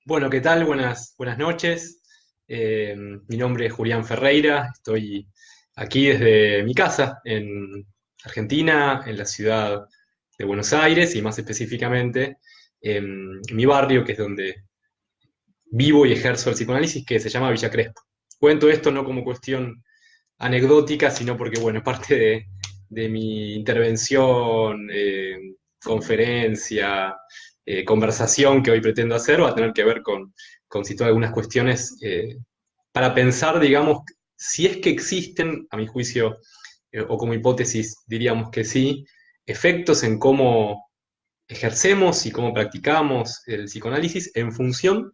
Bueno, ¿qué tal? Buenas noches. Mi nombre es Julián Ferreira. Estoy aquí desde mi casa en Argentina, en la ciudad de Buenos Aires y más específicamente en mi barrio, que es donde vivo y ejerzo el psicoanálisis, que se llama Villa Crespo. Cuento esto no como cuestión anecdótica, sino porque, bueno, es parte de mi intervención, conferencia, conversación que hoy pretendo hacer, va a tener que ver con situar algunas cuestiones para pensar, digamos, si es que existen, a mi juicio, o como hipótesis diríamos que sí, efectos en cómo ejercemos y cómo practicamos el psicoanálisis en función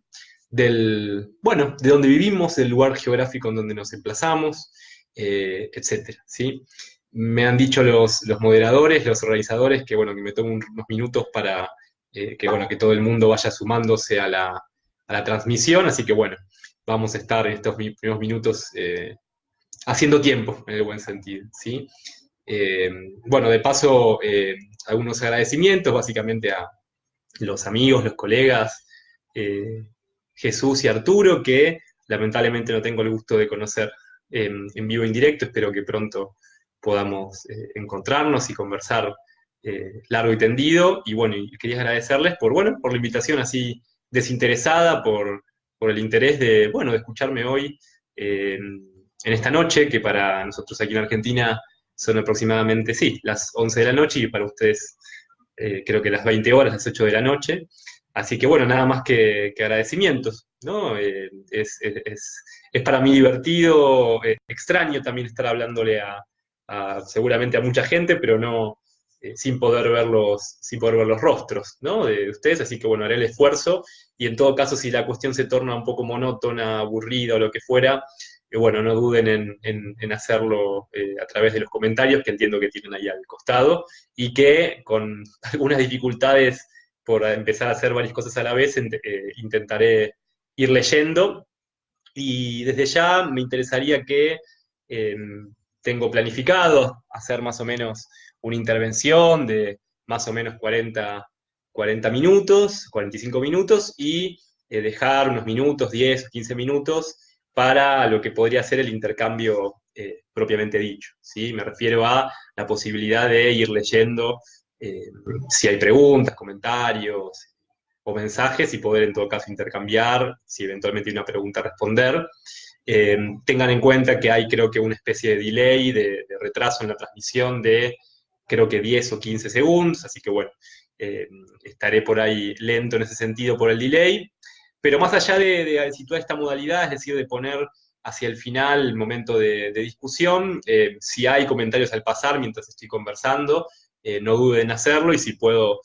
bueno, de donde vivimos, del lugar geográfico en donde nos emplazamos, etcétera, ¿sí? Me han dicho los moderadores, los organizadores, que bueno, que me tomo unos minutos para que bueno, que todo el mundo vaya sumándose a la transmisión, así que bueno, vamos a estar en estos primeros minutos haciendo tiempo, en el buen sentido, ¿sí? Eh, bueno, de paso, algunos agradecimientos básicamente a los amigos, los colegas, eh, Jesús y Arturo, que lamentablemente no tengo el gusto de conocer en vivo e indirecto. Espero que pronto podamos encontrarnos y conversar largo y tendido. Y bueno, y quería agradecerles bueno, por la invitación así desinteresada, por el interés de, bueno, de escucharme hoy en esta noche, que para nosotros aquí en Argentina son aproximadamente, sí, las 11 de la noche y para ustedes creo que las 20 horas, las 8 de la noche. Así que bueno, nada más que agradecimientos, ¿no? Es para mí divertido, extraño también estar hablándole seguramente a mucha gente, pero no sin poder ver los rostros, ¿no? De ustedes, así que bueno, haré el esfuerzo y en todo caso, si la cuestión se torna un poco monótona, aburrida o lo que fuera, bueno, no duden en hacerlo a través de los comentarios que entiendo que tienen ahí al costado y que con algunas dificultades por empezar a hacer varias cosas a la vez, intentaré ir leyendo. Y desde ya me interesaría que eh, tengo planificado hacer más o menos una intervención de más o menos 40 minutos, 45 minutos y dejar unos minutos, 10 o 15 minutos para lo que podría ser el intercambio propiamente dicho, ¿sí? Me refiero a la posibilidad de ir leyendo eh, si hay preguntas, comentarios o mensajes y poder en todo caso intercambiar, si eventualmente hay una pregunta, responder. Tengan en cuenta que hay creo que una especie de delay, de retraso en la transmisión de creo que 10 o 15 segundos, así que bueno, eh, estaré por ahí lento en ese sentido por el delay, pero más allá de situar esta modalidad, es decir, de poner hacia el final el momento de discusión, si hay comentarios al pasar mientras estoy conversando, no duden en hacerlo y si puedo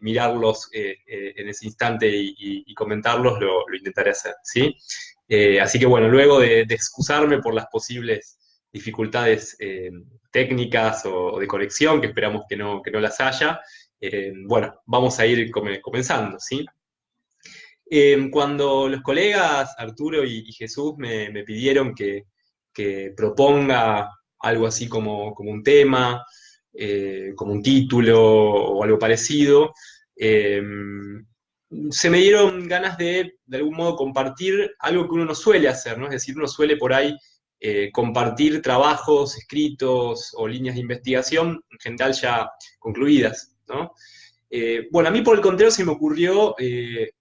mirarlos en ese instante y comentarlos, lo intentaré hacer, ¿sí? Así que bueno, luego de excusarme por las posibles dificultades técnicas o de conexión, que esperamos que no las haya, bueno, vamos a ir comenzando, ¿sí? Cuando los colegas Arturo y Jesús me pidieron que proponga algo así como un tema, como un título o algo parecido, eh, se me dieron ganas de algún modo compartir algo que uno no suele hacer, ¿no? Es decir, uno suele por ahí compartir trabajos escritos o líneas de investigación, en general ya concluidas, ¿no? Bueno, a mí por el contrario se me ocurrió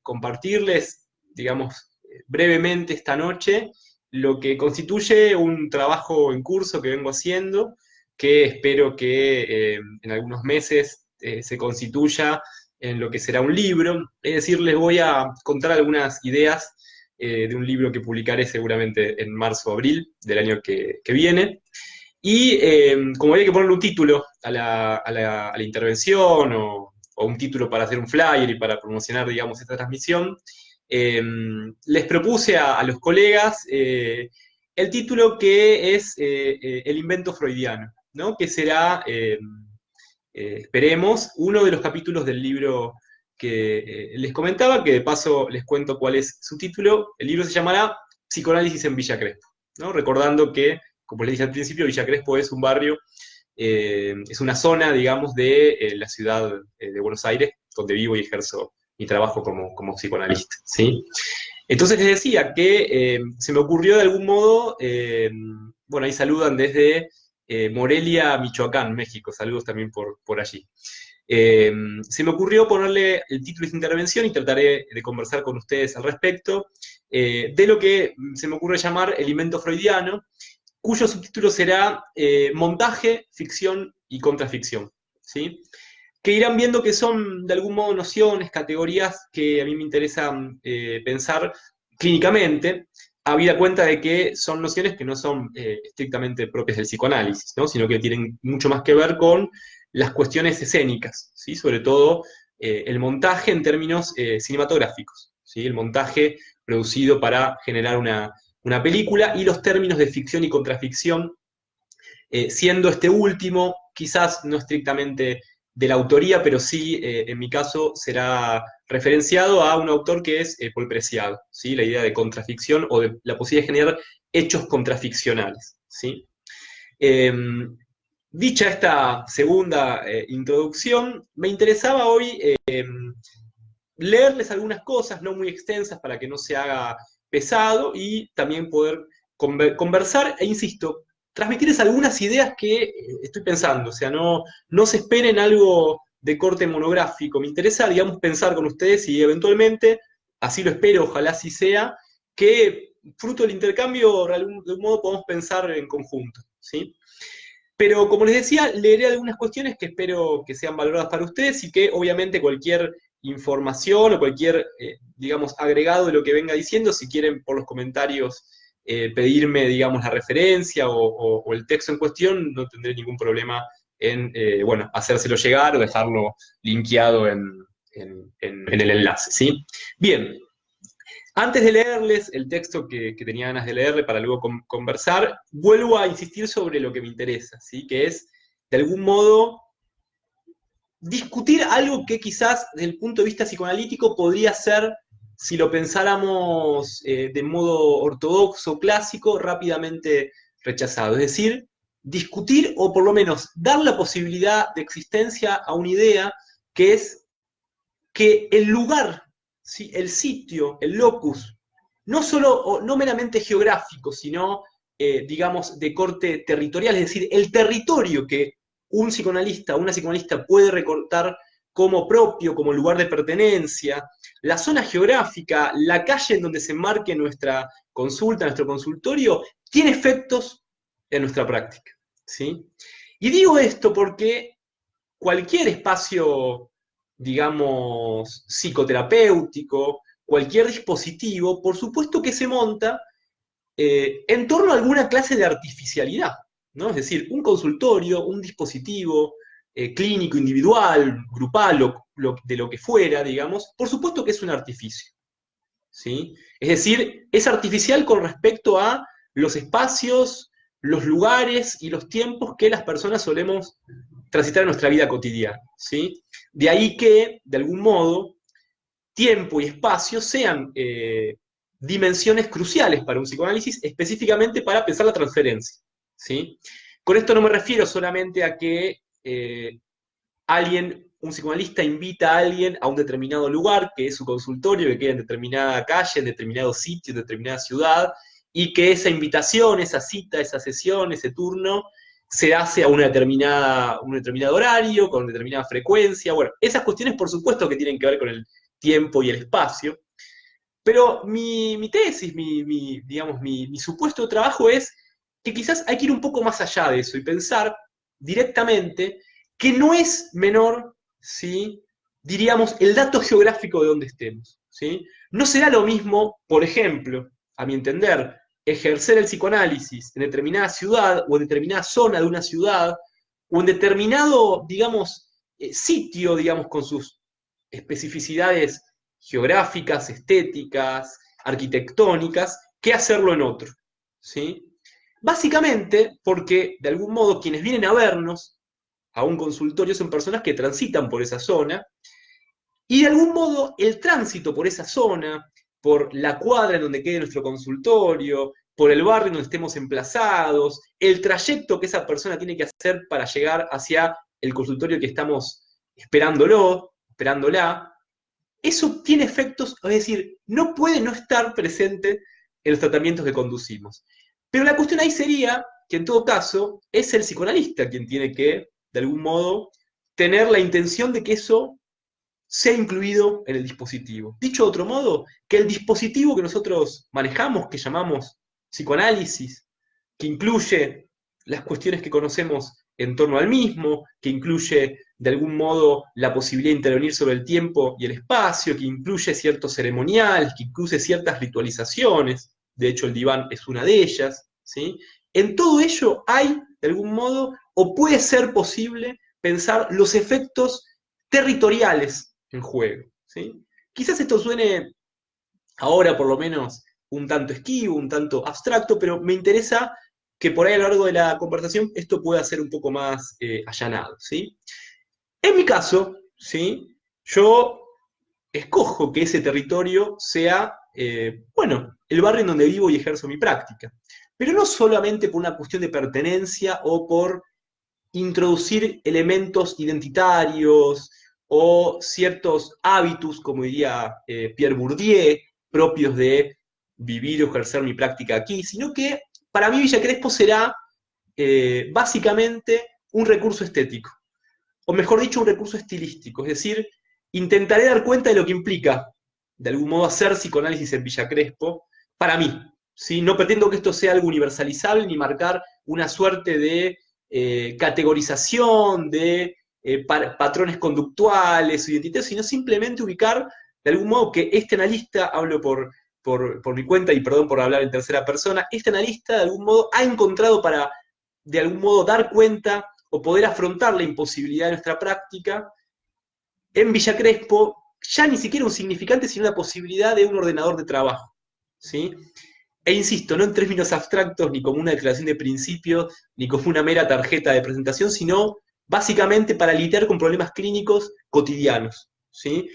compartirles, digamos, brevemente esta noche lo que constituye un trabajo en curso que vengo haciendo, que espero que en algunos meses se constituya en lo que será un libro. Es decir, les voy a contar algunas ideas de un libro que publicaré seguramente en marzo o abril del año que viene. Y como había que ponerle un título a la intervención o un título para hacer un flyer y para promocionar, digamos, esta transmisión, eh, les propuse a los colegas el título que es El invento freudiano, ¿no? Que será, esperemos, uno de los capítulos del libro que les comentaba, que de paso les cuento cuál es su título. El libro se llamará Psicoanálisis en Villa Crespo, ¿no? Recordando que, como les dije al principio, Villa Crespo es un barrio, es una zona, digamos, de la ciudad de Buenos Aires, donde vivo y ejerzo mi trabajo como psicoanalista, ¿sí? Entonces les decía que se me ocurrió de algún modo, bueno, ahí saludan desde Morelia, Michoacán, México, saludos también por allí. Eh, Se me ocurrió ponerle el título de esta intervención y trataré de conversar con ustedes al respecto de lo que se me ocurre llamar el invento freudiano, cuyo subtítulo será Montaje, ficción y contraficción, ¿sí? Que irán viendo que son de algún modo nociones, categorías que a mí me interesan pensar clínicamente, habida cuenta de que son nociones que no son estrictamente propias del psicoanálisis, ¿no? Sino que tienen mucho más que ver con las cuestiones escénicas, ¿sí? Sobre todo el montaje en términos cinematográficos, ¿sí? El montaje producido para generar una película y los términos de ficción y contraficción, siendo este último quizás no estrictamente de la autoría, pero sí, en mi caso, será referenciado a un autor que es Paul Preciado, ¿sí? La idea de contraficción o de la posibilidad de generar hechos contraficcionales, ¿sí? Eh, Dicha esta segunda introducción, me interesaba hoy leerles algunas cosas no muy extensas para que no se haga pesado y también poder conversar e, insisto, transmitirles algunas ideas que estoy pensando. O sea, no se esperen algo de corte monográfico. Me interesa, digamos, pensar con ustedes y eventualmente, así lo espero, ojalá así sea, que fruto del intercambio de algún modo podamos pensar en conjunto, ¿sí? Pero como les decía, leeré algunas cuestiones que espero que sean valoradas para ustedes y que obviamente cualquier información o cualquier, digamos, agregado de lo que venga diciendo, si quieren por los comentarios pedirme, digamos, la referencia o el texto en cuestión, no tendré ningún problema en, bueno, hacérselo llegar o dejarlo linkeado en el enlace, ¿sí? Bien, antes de leerles el texto que tenía ganas de leerle para luego conversar, vuelvo a insistir sobre lo que me interesa, ¿sí? Que es, de algún modo, discutir algo que quizás desde el punto de vista psicoanalítico podría ser, si lo pensáramos de modo ortodoxo, clásico, rápidamente rechazado. Es decir, discutir o por lo menos dar la posibilidad de existencia a una idea que es que el lugar, ¿sí? El sitio, el locus, no solo, no meramente geográfico, sino, digamos, de corte territorial, es decir, el territorio que un psicoanalista o una psicoanalista puede recortar como propio, como lugar de pertenencia, la zona geográfica, la calle en donde se enmarque nuestra consulta, nuestro consultorio, tiene efectos en nuestra práctica, ¿sí? Y digo esto porque cualquier espacio, digamos, psicoterapéutico, cualquier dispositivo, por supuesto que se monta en torno a alguna clase de artificialidad, ¿no? Es decir, un consultorio, un dispositivo clínico, individual, grupal, de lo que fuera, digamos, por supuesto que es un artificio, ¿sí? Es decir, es artificial con respecto a los espacios, los lugares y los tiempos que las personas solemos transitar en nuestra vida cotidiana, ¿sí? De ahí que, de algún modo, tiempo y espacio sean dimensiones cruciales para un psicoanálisis, específicamente para pensar la transferencia, ¿sí? Con esto no me refiero solamente a que un psicoanalista invita a alguien a un determinado lugar, que es su consultorio, que queda en determinada calle, en determinado sitio, en determinada ciudad, y que esa invitación, esa cita, esa sesión, ese turno, se hace a un determinado horario, con determinada frecuencia. Bueno, esas cuestiones por supuesto que tienen que ver con el tiempo y el espacio, pero mi tesis, digamos, mi supuesto trabajo es que quizás hay que ir un poco más allá de eso y pensar directamente que no es menor, ¿sí? Diríamos, el dato geográfico de donde estemos, ¿sí? No será lo mismo, por ejemplo, a mi entender, ejercer el psicoanálisis en determinada ciudad o en determinada zona de una ciudad o en determinado, digamos, sitio, digamos, con sus especificidades geográficas, estéticas, arquitectónicas, que hacerlo en otro, ¿sí? Básicamente porque, de algún modo, quienes vienen a vernos a un consultorio son personas que transitan por esa zona y, de algún modo, el tránsito por esa zona, por la cuadra en donde quede nuestro consultorio, por el barrio en donde estemos emplazados, el trayecto que esa persona tiene que hacer para llegar hacia el consultorio que estamos esperándola, eso tiene efectos, es decir, no puede no estar presente en los tratamientos que conducimos. Pero la cuestión ahí sería que en todo caso es el psicoanalista quien tiene que, de algún modo, tener la intención de que eso sea incluido en el dispositivo. Dicho de otro modo, que el dispositivo que nosotros manejamos, que llamamos psicoanálisis, que incluye las cuestiones que conocemos en torno al mismo, que incluye de algún modo la posibilidad de intervenir sobre el tiempo y el espacio, que incluye ciertos ceremoniales, que incluye ciertas ritualizaciones, de hecho el diván es una de ellas, ¿sí? En todo ello hay, de algún modo, o puede ser posible pensar los efectos territoriales en juego, ¿sí? Quizás esto suene ahora por lo menos un tanto esquivo, un tanto abstracto, pero me interesa que por ahí a lo largo de la conversación esto pueda ser un poco más allanado, ¿sí? En mi caso, ¿sí? Yo escojo que ese territorio sea, bueno, el barrio en donde vivo y ejerzo mi práctica. Pero no solamente por una cuestión de pertenencia o por introducir elementos identitarios o ciertos hábitos, como diría Pierre Bourdieu, propios de vivir o ejercer mi práctica aquí, sino que para mí Villa Crespo será básicamente un recurso estético, o mejor dicho, un recurso estilístico, es decir, intentaré dar cuenta de lo que implica, de algún modo, hacer psicoanálisis en Villa Crespo para mí. ¿Sí? No pretendo que esto sea algo universalizable ni marcar una suerte de categorización de patrones conductuales o identitarios, sino simplemente ubicar de algún modo que este analista, hablo por mi cuenta y perdón por hablar en tercera persona, este analista de algún modo ha encontrado para de algún modo dar cuenta o poder afrontar la imposibilidad de nuestra práctica en Villa Crespo, ya ni siquiera un significante, sino la posibilidad de un ordenador de trabajo. ¿Sí? E insisto, no en términos abstractos, ni como una declaración de principios, ni como una mera tarjeta de presentación, sino básicamente para lidiar con problemas clínicos cotidianos. ¿Sí?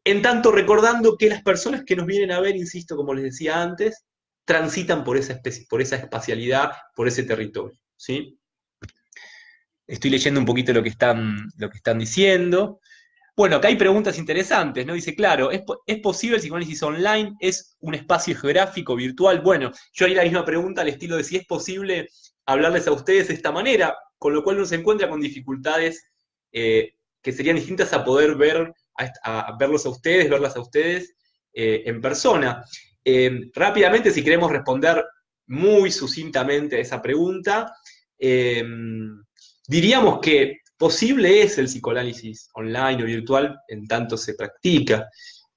En tanto recordando que las personas que nos vienen a ver, insisto, como les decía antes, transitan por esa, especie, por esa espacialidad, por ese territorio. ¿Sí? Estoy leyendo un poquito lo que están diciendo. Bueno, acá hay preguntas interesantes, ¿no? Dice, claro, ¿es posible el psicoanálisis online? ¿Es un espacio geográfico, virtual? Bueno, yo haría la misma pregunta al estilo de si es posible hablarles a ustedes de esta manera, con lo cual uno se encuentra con dificultades que serían distintas a poder ver, a verlos a ustedes, verlas a ustedes en persona. Rápidamente, si queremos responder muy sucintamente a esa pregunta, diríamos que posible es el psicoanálisis online o virtual en tanto se practica.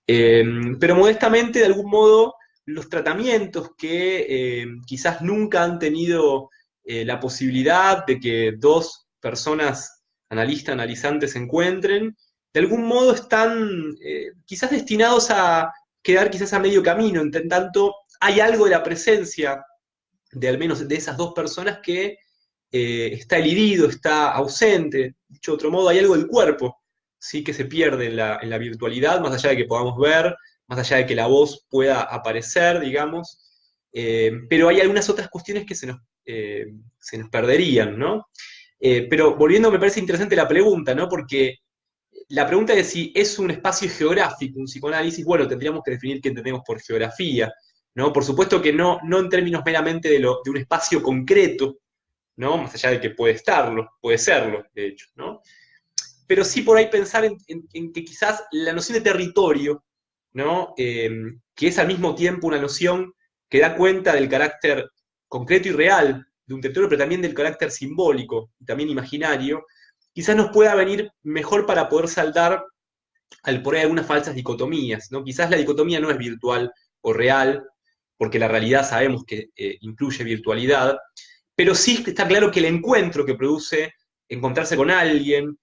Pero modestamente, de algún modo, los tratamientos que quizás nunca han tenido la posibilidad de que dos personas analistas, analizantes se encuentren, de algún modo están quizás destinados a quedar quizás a medio camino, en tanto hay algo de la presencia de al menos de esas dos personas que está elidido, está ausente. Dicho de otro modo, hay algo del cuerpo, ¿sí? Que se pierde en la virtualidad, más allá de que podamos ver, más allá de que la voz pueda aparecer, digamos. Pero hay algunas otras cuestiones que se nos perderían, ¿no? Pero volviendo, me parece interesante la pregunta, ¿no? Porque la pregunta es si es un espacio geográfico, un psicoanálisis, bueno, tendríamos que definir qué entendemos por geografía, ¿no? Por supuesto que no, no en términos meramente de un espacio concreto, ¿no? Más allá de que puede estarlo, puede serlo, de hecho, ¿no? Pero sí por ahí pensar en que quizás la noción de territorio, ¿no? Que es al mismo tiempo una noción que da cuenta del carácter concreto y real de un territorio, pero también del carácter simbólico y también imaginario, quizás nos pueda venir mejor para poder saldar al por ahí algunas falsas dicotomías, ¿no? Quizás la dicotomía no es virtual o real, porque la realidad sabemos que incluye virtualidad, pero sí está claro que el encuentro que produce encontrarse con alguien,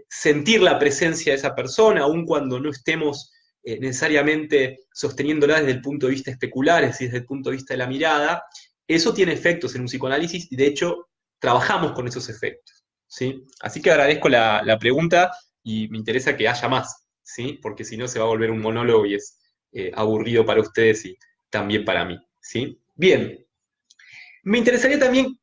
sentir la presencia de esa persona, aun cuando no estemos necesariamente sosteniéndola desde el punto de vista especular, es decir, desde el punto de vista de la mirada, eso tiene efectos en un psicoanálisis y de hecho trabajamos con esos efectos. ¿Sí? Así que agradezco la pregunta y me interesa que haya más, ¿sí? Porque si no se va a volver un monólogo y es aburrido para ustedes y también para mí. ¿Sí? Bien, me interesaría también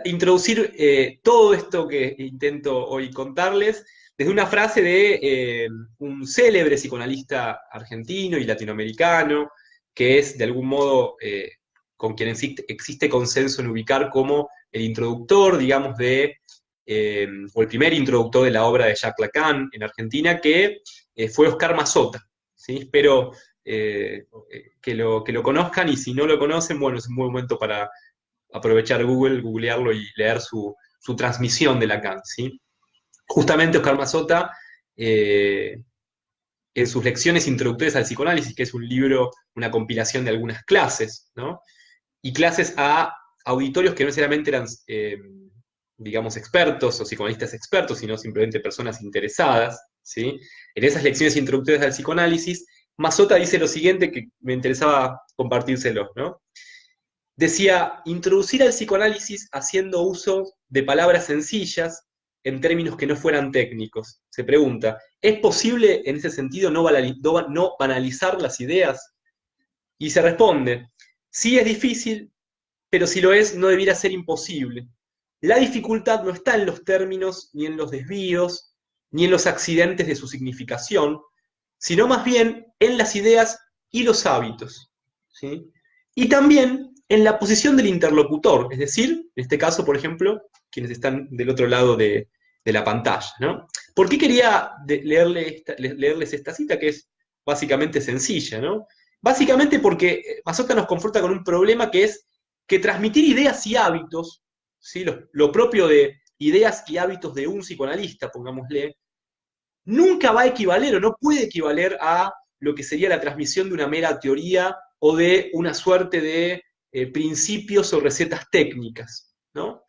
introducir todo esto que intento hoy contarles desde una frase de un célebre psicoanalista argentino y latinoamericano, que es de algún modo con quien existe consenso en ubicar como el introductor, digamos, o el primer introductor de la obra de Jacques Lacan en Argentina, que fue Oscar Mazota. ¿Sí? Espero que lo conozcan, y si no lo conocen, bueno, es un buen momento para aprovechar Google, googlearlo y leer su transmisión de Lacan. ¿Sí? Justamente Oscar Mazota, en sus lecciones introductorias al psicoanálisis, que es un libro, una compilación de algunas clases, ¿no? Y clases a auditorios que no necesariamente eran, digamos, expertos o psicoanalistas expertos, sino simplemente personas interesadas, ¿sí? En esas lecciones introductorias al psicoanálisis, Mazota dice lo siguiente que me interesaba compartírselo, ¿no? Decía, introducir al psicoanálisis haciendo uso de palabras sencillas en términos que no fueran técnicos. Se pregunta, ¿es posible en ese sentido no banalizar las ideas? Y se responde, sí es difícil, pero si lo es, no debiera ser imposible. La dificultad no está en los términos, ni en los desvíos, ni en los accidentes de su significación, sino más bien en las ideas y los hábitos. ¿Sí? Y también en la posición del interlocutor, es decir, en este caso, por ejemplo, quienes están del otro lado de la pantalla. ¿No? ¿Por qué quería leerles esta cita, que es básicamente sencilla? ¿No? Básicamente porque Mazota nos confronta con un problema que es que transmitir ideas y hábitos, ¿sí? Lo propio de ideas y hábitos de un psicoanalista, pongámosle, nunca va a equivaler o no puede equivaler a lo que sería la transmisión de una mera teoría o de una suerte de principios o recetas técnicas, ¿no?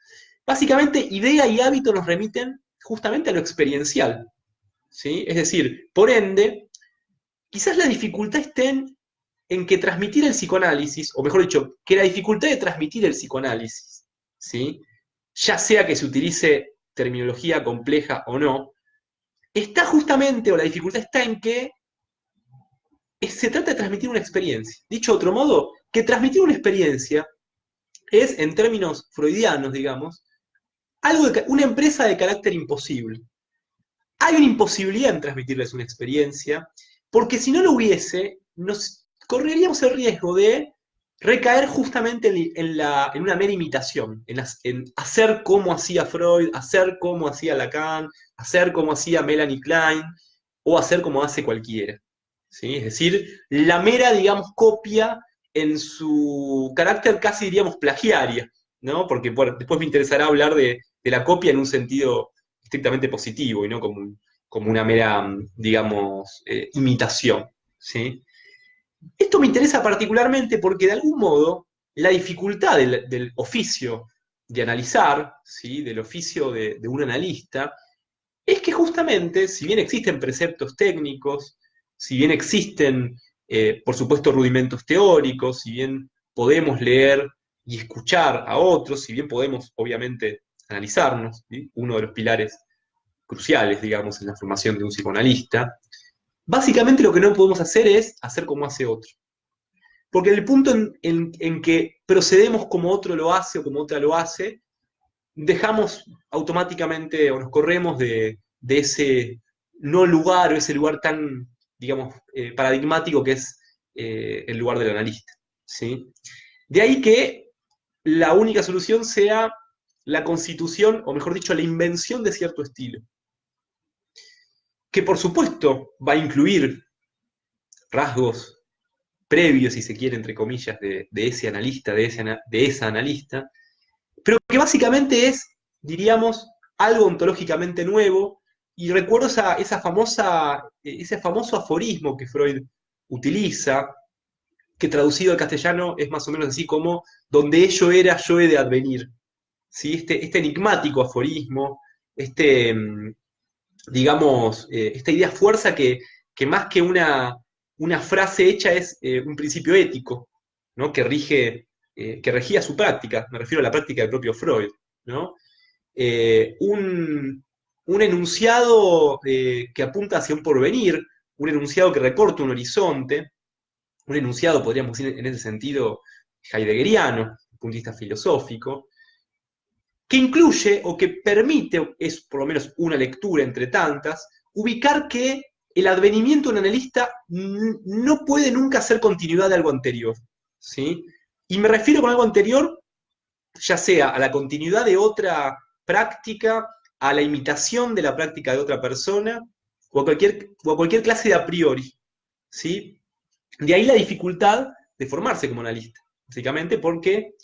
Básicamente, idea y hábito nos remiten justamente a lo experiencial, ¿sí? Es decir, por ende, quizás la dificultad esté en que transmitir el psicoanálisis, o mejor dicho, que la dificultad de transmitir el psicoanálisis, ¿sí? Ya sea que se utilice terminología compleja o no, está justamente, o la dificultad está en que se trata de transmitir una experiencia. Dicho de otro modo, que transmitir una experiencia es, en términos freudianos, digamos, una empresa de carácter imposible. Hay una imposibilidad en transmitirles una experiencia, porque si no lo hubiese, nos correríamos el riesgo de recaer justamente en una mera imitación, en hacer como hacía Freud, hacer como hacía Lacan, hacer como hacía Melanie Klein, o hacer como hace cualquiera. ¿Sí? Es decir, la mera, digamos, copia en su carácter casi, diríamos, plagiaria, ¿no? Porque bueno, después me interesará hablar de la copia en un sentido estrictamente positivo y no como una mera, digamos, imitación, ¿sí? Esto me interesa particularmente porque de algún modo la dificultad del oficio de analizar, ¿sí? Del oficio de un analista, es que justamente, si bien existen preceptos técnicos, si bien existen, por supuesto, rudimentos teóricos, si bien podemos leer y escuchar a otros, si bien podemos, obviamente, analizarnos, ¿sí? Uno de los pilares cruciales, digamos, en la formación de un psicoanalista, básicamente lo que no podemos hacer es hacer como hace otro. Porque en el punto en que procedemos como otro lo hace o como otra lo hace, dejamos automáticamente o nos corremos de ese no lugar o ese lugar tan, digamos, paradigmático que es el lugar del analista. ¿Sí? De ahí que la única solución sea la constitución, o mejor dicho, la invención de cierto estilo, que por supuesto va a incluir rasgos previos, si se quiere, entre comillas, de ese analista, de esa analista, pero que básicamente es, diríamos, algo ontológicamente nuevo. Y recuerdo ese famoso aforismo que Freud utiliza, que traducido al castellano es más o menos así como, donde ello era, yo he de advenir. ¿Sí? Este enigmático aforismo, digamos, esta idea fuerza que más que una frase hecha es un principio ético, ¿no? Que regía su práctica, me refiero a la práctica del propio Freud, ¿no? Eh, un, un enunciado que apunta hacia un porvenir, un enunciado que recorta un horizonte, un enunciado, podríamos decir en ese sentido, heideggeriano, desde un punto de vista filosófico, que incluye o que permite, es por lo menos una lectura entre tantas, ubicar que el advenimiento de un analista no puede nunca ser continuidad de algo anterior, ¿sí? Y me refiero con algo anterior, ya sea a la continuidad de otra práctica, a la imitación de la práctica de otra persona, o a cualquier clase de a priori, ¿sí? De ahí la dificultad de formarse como analista, básicamente porque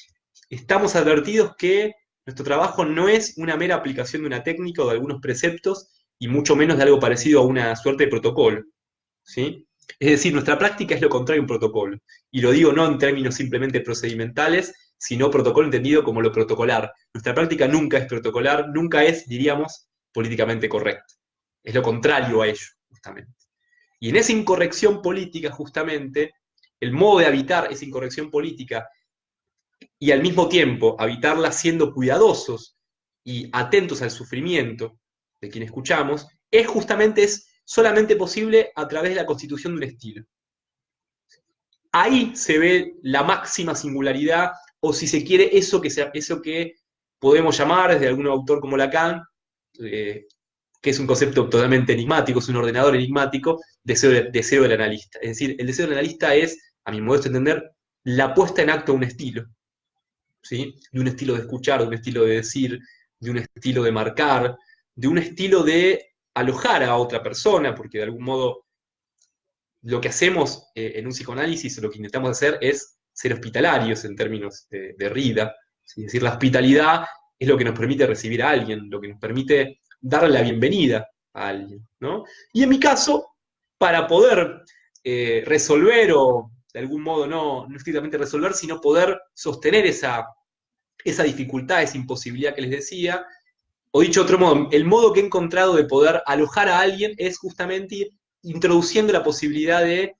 estamos advertidos que nuestro trabajo no es una mera aplicación de una técnica o de algunos preceptos, y mucho menos de algo parecido a una suerte de protocolo, ¿sí? Es decir, nuestra práctica es lo contrario a un protocolo. Y lo digo no en términos simplemente procedimentales, sino protocolo entendido como lo protocolar. Nuestra práctica nunca es protocolar, nunca es, diríamos, políticamente correcta. Es lo contrario a ello, justamente. Y en esa incorrección política, justamente, el modo de habitar esa incorrección política y al mismo tiempo habitarla siendo cuidadosos y atentos al sufrimiento de quien escuchamos, es solamente posible a través de la constitución de un estilo. Ahí se ve la máxima singularidad, o si se quiere, eso que podemos llamar, desde algún autor como Lacan, que es un concepto totalmente enigmático, es un ordenador enigmático, deseo del analista. Es decir, el deseo del analista es, a mi modesto entender, la puesta en acto de un estilo, ¿sí? De un estilo de escuchar, de un estilo de decir, de un estilo de marcar, de un estilo de alojar a otra persona, porque de algún modo lo que hacemos en un psicoanálisis, lo que intentamos hacer es ser hospitalarios en términos de Rida. ¿Sí? Es decir, la hospitalidad es lo que nos permite recibir a alguien, lo que nos permite darle la bienvenida a alguien, ¿no? Y en mi caso, para poder resolver, o de algún modo no estrictamente resolver, sino poder sostener esa dificultad, esa imposibilidad que les decía, o dicho de otro modo, el modo que he encontrado de poder alojar a alguien es justamente ir introduciendo la posibilidad de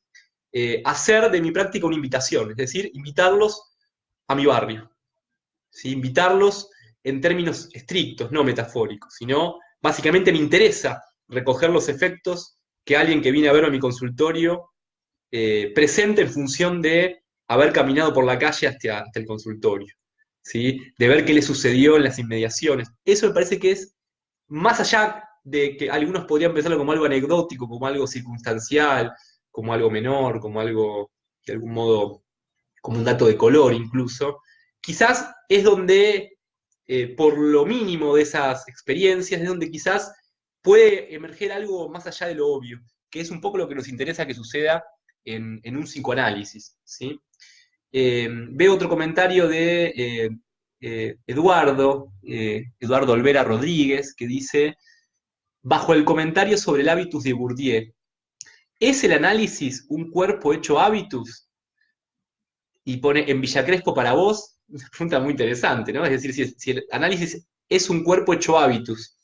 hacer de mi práctica una invitación, es decir, invitarlos a mi barrio, ¿sí? Invitarlos en términos estrictos, no metafóricos, sino básicamente me interesa recoger los efectos que alguien que viene a verme a mi consultorio presente en función de haber caminado por la calle hasta el consultorio, ¿sí? De ver qué le sucedió en las inmediaciones. Eso me parece que es, más allá de que algunos podrían pensarlo como algo anecdótico, como algo circunstancial, como algo menor, como algo, de algún modo, como un dato de color incluso, quizás es donde, por lo mínimo de esas experiencias, es donde quizás puede emerger algo más allá de lo obvio, que es un poco lo que nos interesa que suceda en un psicoanálisis, ¿sí? Veo otro comentario de Eduardo Olvera Rodríguez, que dice, bajo el comentario sobre el hábitus de Bourdieu, ¿es el análisis un cuerpo hecho hábitus? Y pone en Villa Crespo para vos, una pregunta muy interesante, ¿no? Es decir, si el análisis es un cuerpo hecho hábitus.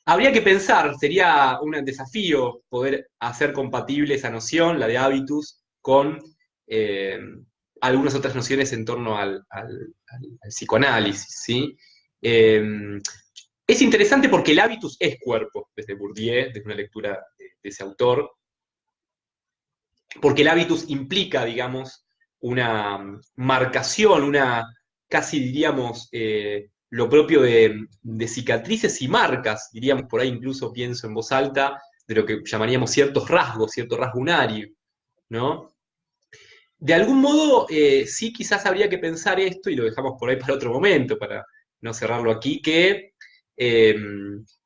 Habría que pensar, sería un desafío poder hacer compatible esa noción, la de hábitus, con eh, algunas otras nociones en torno al psicoanálisis, ¿sí? Es interesante porque el hábitus es cuerpo, desde Bourdieu, desde una lectura de ese autor, porque el hábitus implica, digamos, una marcación, una casi diríamos lo propio de cicatrices y marcas, diríamos por ahí incluso pienso en voz alta, de lo que llamaríamos ciertos rasgos, cierto rasgo unario, ¿no? De algún modo, sí quizás habría que pensar esto, y lo dejamos por ahí para otro momento, para no cerrarlo aquí, que eh,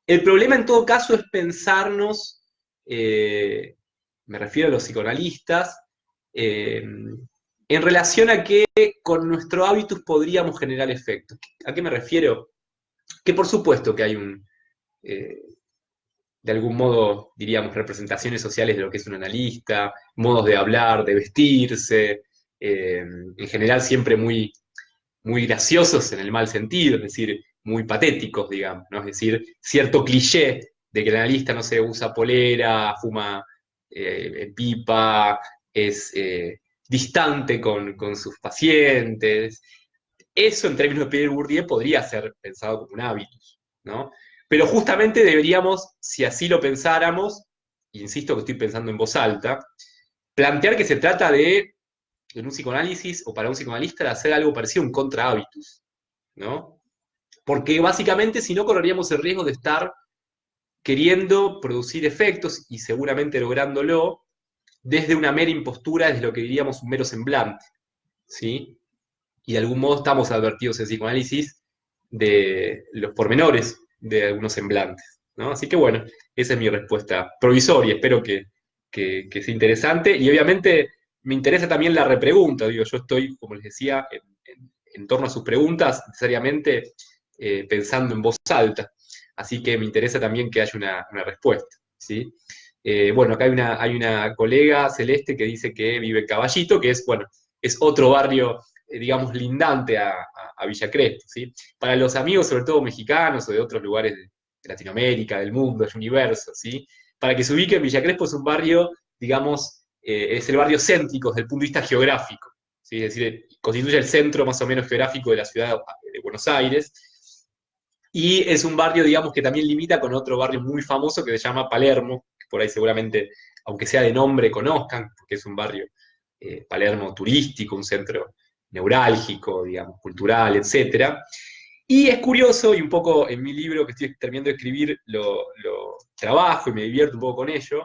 el problema en todo caso es pensarnos, me refiero a los psicoanalistas, eh, en relación a que con nuestro hábitus podríamos generar efectos. ¿A qué me refiero? Que por supuesto que hay eh, de algún modo, diríamos, representaciones sociales de lo que es un analista, modos de hablar, de vestirse, en general siempre muy graciosos en el mal sentido, es decir, muy patéticos, digamos, ¿no? Es decir, cierto cliché de que el analista no se usa polera, fuma pipa, es distante con sus pacientes. Eso, en términos de Pierre Bourdieu, podría ser pensado como un hábitus, ¿no? Pero justamente deberíamos, si así lo pensáramos, insisto que estoy pensando en voz alta, plantear que se trata de, en un psicoanálisis o para un psicoanalista, de hacer algo parecido a un contra hábitus, ¿no? porque básicamente si no correríamos el riesgo de estar queriendo producir efectos y seguramente lográndolo desde una mera impostura, desde lo que diríamos un mero semblante, ¿sí? Y de algún modo estamos advertidos en psicoanálisis de los pormenores de algunos semblantes, ¿no? Así que bueno, esa es mi respuesta provisoria, espero que sea interesante y obviamente me interesa también la repregunta, digo, yo estoy, como les decía, en torno a sus preguntas, necesariamente pensando en voz alta, así que me interesa también que haya una respuesta, ¿sí? Bueno, acá hay una colega, Celeste, que dice que vive en Caballito, que es, bueno, es otro barrio digamos, lindante a Villa Crespo, ¿sí? Para los amigos, sobre todo mexicanos o de otros lugares de Latinoamérica, del mundo, del universo, ¿sí? Para que se ubiquen, Villa Crespo es un barrio, digamos, es el barrio céntrico desde el punto de vista geográfico, ¿sí? Es decir, constituye el centro más o menos geográfico de la ciudad de Buenos Aires, y es un barrio, digamos, que también limita con otro barrio muy famoso que se llama Palermo, que por ahí seguramente, aunque sea de nombre, conozcan, porque es un barrio Palermo turístico, un centro neurálgico, digamos, cultural, etcétera. Y es curioso, y un poco en mi libro que estoy terminando de escribir, lo trabajo y me divierto un poco con ello.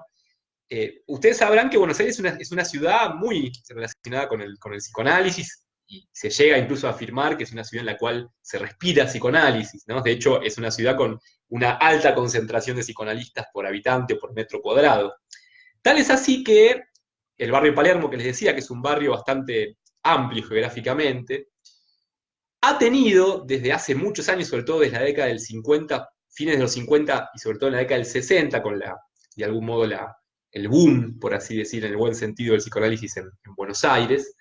Ustedes sabrán que Buenos Aires es una ciudad muy relacionada con el psicoanálisis, y se llega incluso a afirmar que es una ciudad en la cual se respira psicoanálisis, ¿no? De hecho, es una ciudad con una alta concentración de psicoanalistas por habitante o por metro cuadrado. Tal es así que el barrio Palermo, que les decía, que es un barrio bastante amplio geográficamente, ha tenido desde hace muchos años, sobre todo desde la década del 50, fines de los 50 y sobre todo en la década del 60, con de algún modo el boom, por así decir, en el buen sentido del psicoanálisis en Buenos Aires,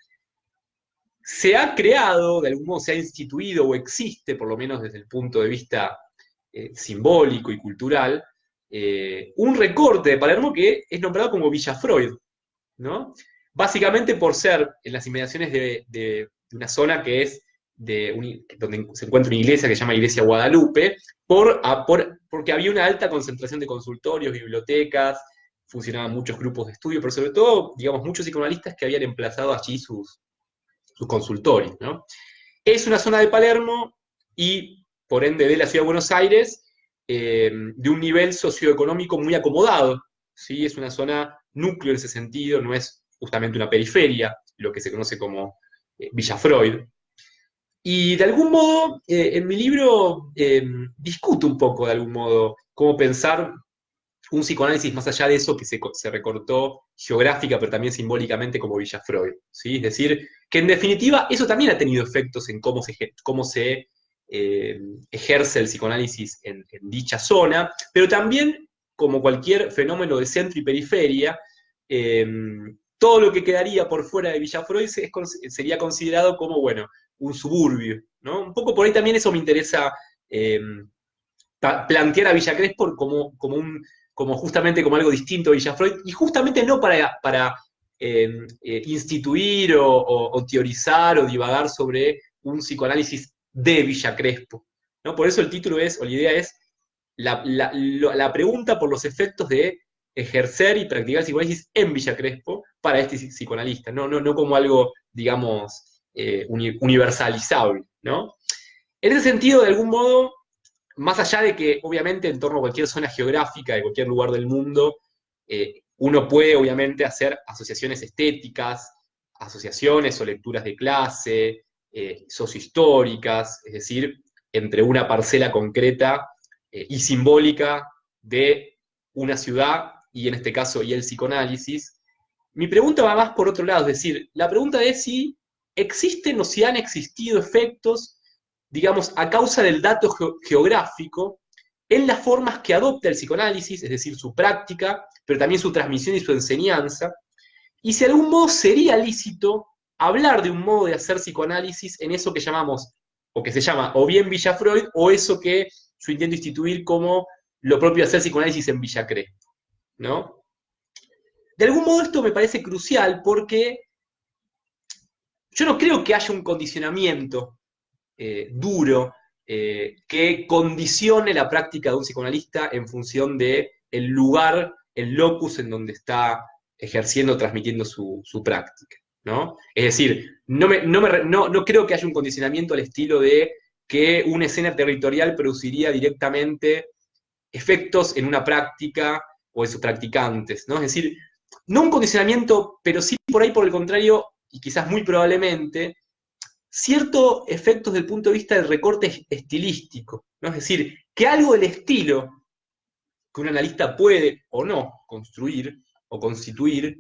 se ha creado, de algún modo se ha instituido o existe, por lo menos desde el punto de vista simbólico y cultural, un recorte de Palermo que es nombrado como Villa Freud, ¿no? Básicamente por ser en las inmediaciones de una zona que es donde se encuentra una iglesia que se llama Iglesia Guadalupe, porque había una alta concentración de consultorios, bibliotecas, funcionaban muchos grupos de estudio, pero sobre todo, digamos, muchos psicoanalistas que habían emplazado allí sus consultorios, ¿no? Es una zona de Palermo y, por ende, de la ciudad de Buenos Aires, de un nivel socioeconómico muy acomodado, ¿sí? Es una zona núcleo en ese sentido, no es justamente una periferia, lo que se conoce como Villa Freud. Y de algún modo, en mi libro discuto un poco, de algún modo, cómo pensar un psicoanálisis más allá de eso que se recortó geográfica, pero también simbólicamente como Villa Freud, ¿sí? Es decir, que en definitiva eso también ha tenido efectos en cómo se ejerce el psicoanálisis en dicha zona, pero también, como cualquier fenómeno de centro y periferia, eh, todo lo que quedaría por fuera de Villa Freud sería considerado como, bueno, un suburbio, ¿no? Un poco por ahí también eso me interesa eh, plantear a Villa Crespo como justamente como algo distinto a Villa Freud, y justamente no para instituir o teorizar o divagar sobre un psicoanálisis de Villa Crespo, ¿no? Por eso el título es, o la idea es, la pregunta por los efectos de ejercer y practicar el psicoanálisis en Villa Crespo para este psicoanalista, no como algo, digamos, universalizable, ¿no? En ese sentido, de algún modo, más allá de que, obviamente, en torno a cualquier zona geográfica de cualquier lugar del mundo, uno puede, obviamente, hacer asociaciones estéticas, asociaciones o lecturas de clase, sociohistóricas, es decir, entre una parcela concreta y simbólica de una ciudad, y en este caso, y el psicoanálisis. Mi pregunta va más por otro lado, es decir, la pregunta es si existen o si han existido efectos, digamos, a causa del dato geográfico en las formas que adopta el psicoanálisis, es decir, su práctica, pero también su transmisión y su enseñanza, y si de algún modo sería lícito hablar de un modo de hacer psicoanálisis en eso que llamamos, o que se llama o bien Villa Freud, o eso que yo intento instituir como lo propio de hacer psicoanálisis en Villa Crespo, ¿no? De algún modo esto me parece crucial porque yo no creo que haya un condicionamiento duro que condicione la práctica de un psicoanalista en función de el lugar, el locus en donde está ejerciendo, transmitiendo su práctica, ¿no? Es decir, no creo que haya un condicionamiento al estilo de que una escena territorial produciría directamente efectos en una práctica o en sus practicantes, ¿no? Es decir, no un condicionamiento, pero sí por ahí por el contrario, y quizás muy probablemente, ciertos efectos desde el punto de vista del recorte estilístico, ¿no? Es decir, que algo del estilo que un analista puede o no construir o constituir,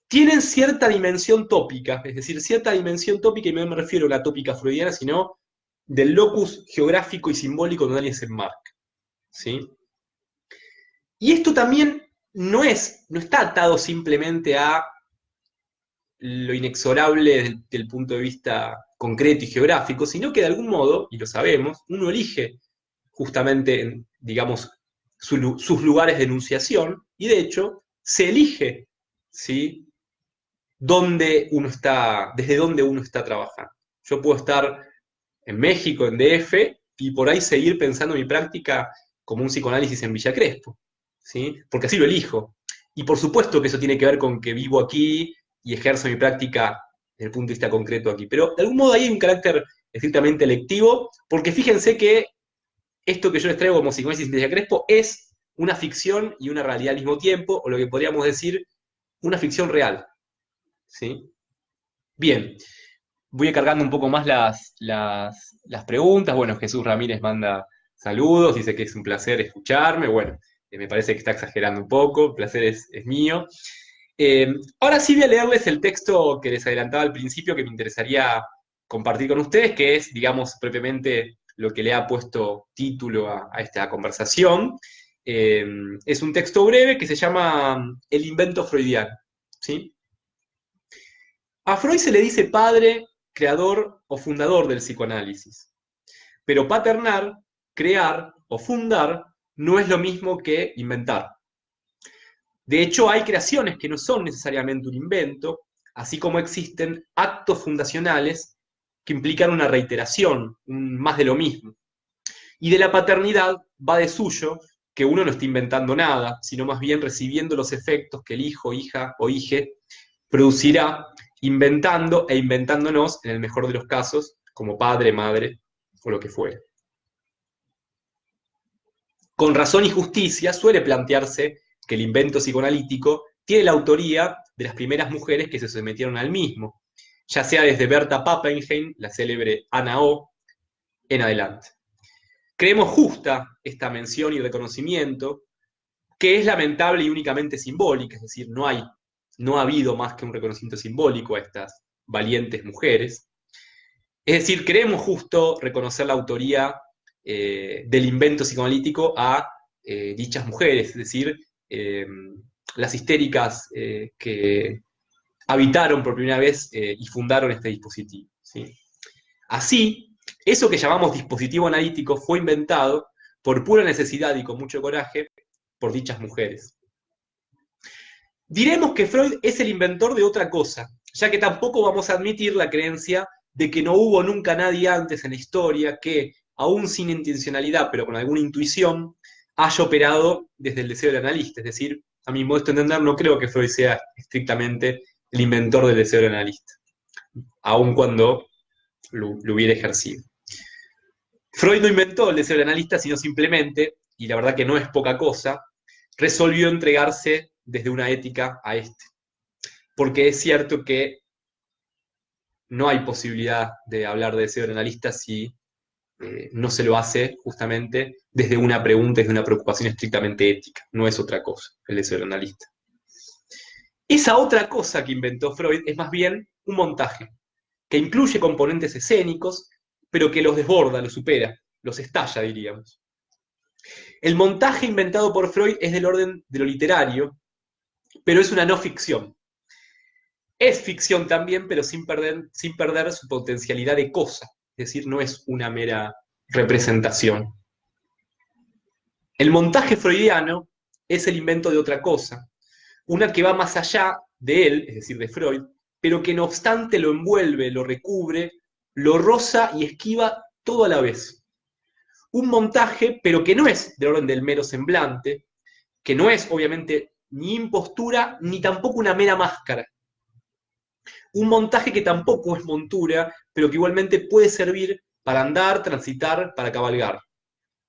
tienen cierta dimensión tópica, es decir, cierta dimensión tópica, y no me refiero a la tópica freudiana, sino del locus geográfico y simbólico donde alguien se enmarca, ¿sí? Y esto también no está atado simplemente a lo inexorable desde el punto de vista concreto y geográfico, sino que de algún modo, y lo sabemos, uno elige justamente, digamos, sus lugares de enunciación, y de hecho se elige, ¿sí?, dónde uno está, desde dónde uno está trabajando. Yo puedo estar en México, en DF, y por ahí seguir pensando mi práctica como un psicoanálisis en Villa Crespo, ¿sí? Porque así lo elijo. Y por supuesto que eso tiene que ver con que vivo aquí y ejerzo mi práctica desde el punto de vista concreto aquí. Pero de algún modo ahí hay un carácter estrictamente electivo, porque fíjense que esto que yo les traigo como psicoanálisis en Villa Crespo es una ficción y una realidad al mismo tiempo, o lo que podríamos decir, una ficción real, ¿sí? Bien, voy cargando un poco más las preguntas. Bueno, Jesús Ramírez manda saludos, dice que es un placer escucharme. Bueno, me parece que está exagerando un poco, el placer es mío. Ahora sí voy a leerles el texto que les adelantaba al principio, que me interesaría compartir con ustedes, que es, digamos, propiamente lo que le ha puesto título a esta conversación. Es un texto breve que se llama El invento freudiano, ¿sí? A Freud se le dice padre, creador o fundador del psicoanálisis, pero paternar, crear o fundar no es lo mismo que inventar. De hecho, hay creaciones que no son necesariamente un invento, así como existen actos fundacionales que implican una reiteración, un más de lo mismo. Y de la paternidad va de suyo que uno no está inventando nada, sino más bien recibiendo los efectos que el hijo, hija o hije producirá inventando e inventándonos, en el mejor de los casos, como padre, madre o lo que fuere. Con razón y justicia suele plantearse que el invento psicoanalítico tiene la autoría de las primeras mujeres que se sometieron al mismo, ya sea desde Berta Pappenheim, la célebre Ana O, en adelante. Creemos justa esta mención y reconocimiento, que es lamentable y únicamente simbólica, es decir, no ha habido más que un reconocimiento simbólico a estas valientes mujeres. Es decir, creemos justo reconocer la autoría del invento psicoanalítico a dichas mujeres, es decir, las histéricas que habitaron por primera vez y fundaron este dispositivo, ¿sí? Así, eso que llamamos dispositivo analítico fue inventado por pura necesidad y con mucho coraje por dichas mujeres. Diremos que Freud es el inventor de otra cosa, ya que tampoco vamos a admitir la creencia de que no hubo nunca nadie antes en la historia que, aún sin intencionalidad, pero con alguna intuición, haya operado desde el deseo del analista. Es decir, a mi modesto entender, no creo que Freud sea estrictamente el inventor del deseo del analista, aun cuando lo hubiera ejercido. Freud no inventó el deseo del analista, sino simplemente, y la verdad que no es poca cosa, resolvió entregarse desde una ética a este. Porque es cierto que no hay posibilidad de hablar de deseo del analista si no se lo hace justamente desde una pregunta, desde una preocupación estrictamente ética. No es otra cosa el deseo del analista. Esa otra cosa que inventó Freud es más bien un montaje, que incluye componentes escénicos, pero que los desborda, los supera, los estalla, diríamos. El montaje inventado por Freud es del orden de lo literario, pero es una no ficción. Es ficción también, pero sin perder su potencialidad de cosa, es decir, no es una mera representación. El montaje freudiano es el invento de otra cosa, una que va más allá de él, es decir, de Freud, pero que no obstante lo envuelve, lo recubre, lo roza y esquiva todo a la vez. Un montaje, pero que no es del orden del mero semblante, que no es obviamente ni impostura, ni tampoco una mera máscara. Un montaje que tampoco es montura, pero que igualmente puede servir para andar, transitar, para cabalgar.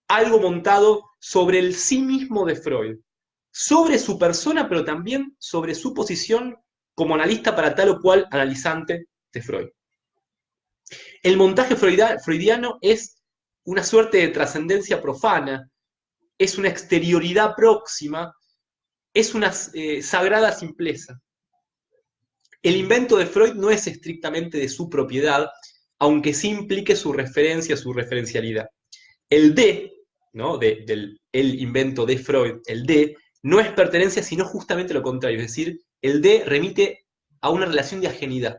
Algo montado sobre el sí mismo de Freud, sobre su persona, pero también sobre su posición como analista para tal o cual analizante de Freud. El montaje freudiano es una suerte de trascendencia profana, es una exterioridad próxima, es una sagrada simpleza. El invento de Freud no es estrictamente de su propiedad, aunque sí implique su referencia, su referencialidad. El de, ¿no? Del el invento de Freud, el de, no es pertenencia, sino justamente lo contrario, es decir, el de remite a una relación de ajenidad.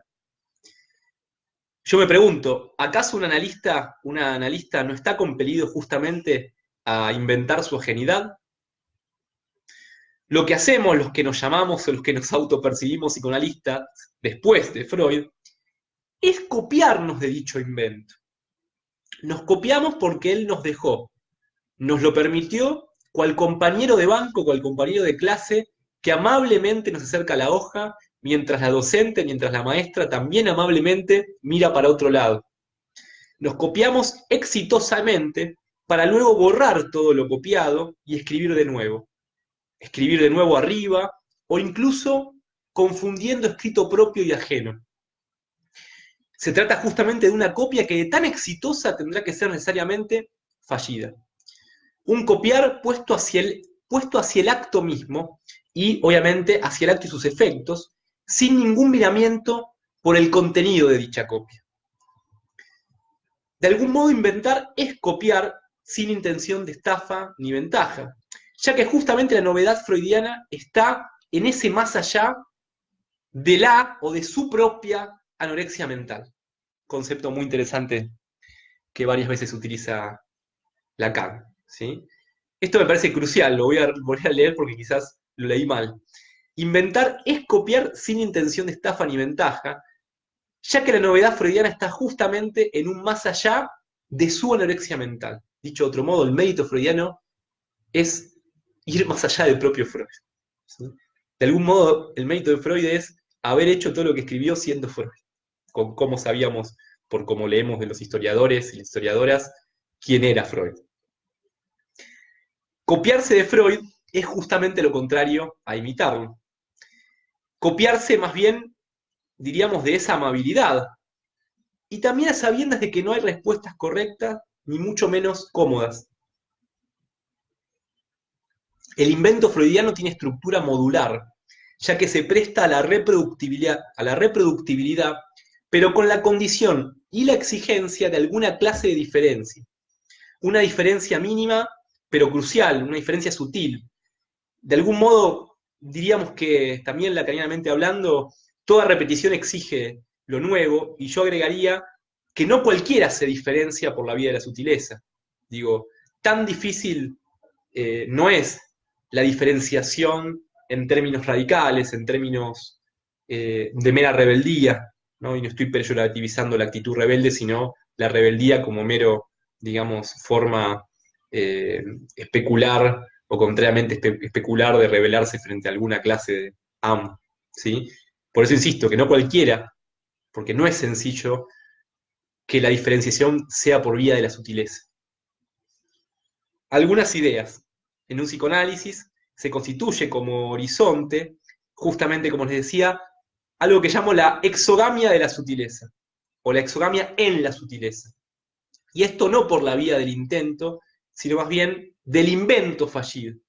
Yo me pregunto, ¿acaso una analista no está compelido justamente a inventar su ajenidad? Lo que hacemos, los que nos llamamos o los que nos autopercibimos psicoanalistas, después de Freud, es copiarnos de dicho invento. Nos copiamos porque él nos dejó, nos lo permitió, cual compañero de banco, cual compañero de clase, que amablemente nos acerca a la hoja, mientras la docente, mientras la maestra también amablemente mira para otro lado. Nos copiamos exitosamente para luego borrar todo lo copiado y escribir de nuevo. Escribir de nuevo arriba, o incluso confundiendo escrito propio y ajeno. Se trata justamente de una copia que de tan exitosa tendrá que ser necesariamente fallida. Un copiar puesto hacia el acto mismo y obviamente hacia el acto y sus efectos, sin ningún miramiento por el contenido de dicha copia. De algún modo inventar es copiar sin intención de estafa ni ventaja, ya que justamente la novedad freudiana está en ese más allá de la o de su propia anorexia mental. Concepto muy interesante que varias veces utiliza Lacan, ¿sí? Esto me parece crucial, lo voy a volver a leer porque quizás lo leí mal. Inventar es copiar sin intención de estafa ni ventaja, ya que la novedad freudiana está justamente en un más allá de su anorexia mental. Dicho de otro modo, el mérito freudiano es ir más allá del propio Freud, ¿sí? De algún modo, el mérito de Freud es haber hecho todo lo que escribió siendo Freud, con cómo sabíamos, por cómo leemos de los historiadores y historiadoras, quién era Freud. Copiarse de Freud es justamente lo contrario a imitarlo. Copiarse más bien, diríamos, de esa amabilidad, y también a sabiendas de que no hay respuestas correctas, ni mucho menos cómodas. El invento freudiano tiene estructura modular, ya que se presta a la reproductibilidad, pero con la condición y la exigencia de alguna clase de diferencia. Una diferencia mínima, pero crucial, una diferencia sutil. De algún modo, diríamos que también lacanianamente hablando, toda repetición exige lo nuevo, y yo agregaría que no cualquiera se diferencia por la vía de la sutileza. Digo, tan difícil no es la diferenciación en términos radicales, en términos de mera rebeldía, ¿no? Y no estoy peyorativizando la actitud rebelde, sino la rebeldía como mero, digamos, forma especular o contrariamente especular de rebelarse frente a alguna clase de amo, ¿sí? Por eso insisto, que no cualquiera, porque no es sencillo que la diferenciación sea por vía de la sutileza. Algunas ideas. En un psicoanálisis se constituye como horizonte, justamente como les decía, algo que llamo la exogamia de la sutileza, o la exogamia en la sutileza. Y esto no por la vía del intento, sino más bien del invento fallido.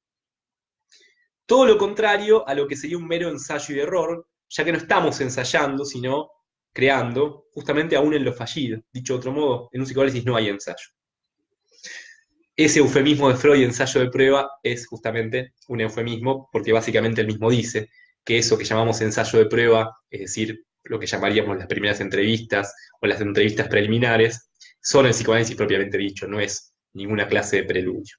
Todo lo contrario a lo que sería un mero ensayo y error, ya que no estamos ensayando, sino creando, justamente aún en lo fallido. Dicho de otro modo, en un psicoanálisis no hay ensayo. Ese eufemismo de Freud, ensayo de prueba, es justamente un eufemismo porque básicamente él mismo dice que eso que llamamos ensayo de prueba, es decir, lo que llamaríamos las primeras entrevistas o las entrevistas preliminares, son el psicoanálisis propiamente dicho, no es ninguna clase de preludio.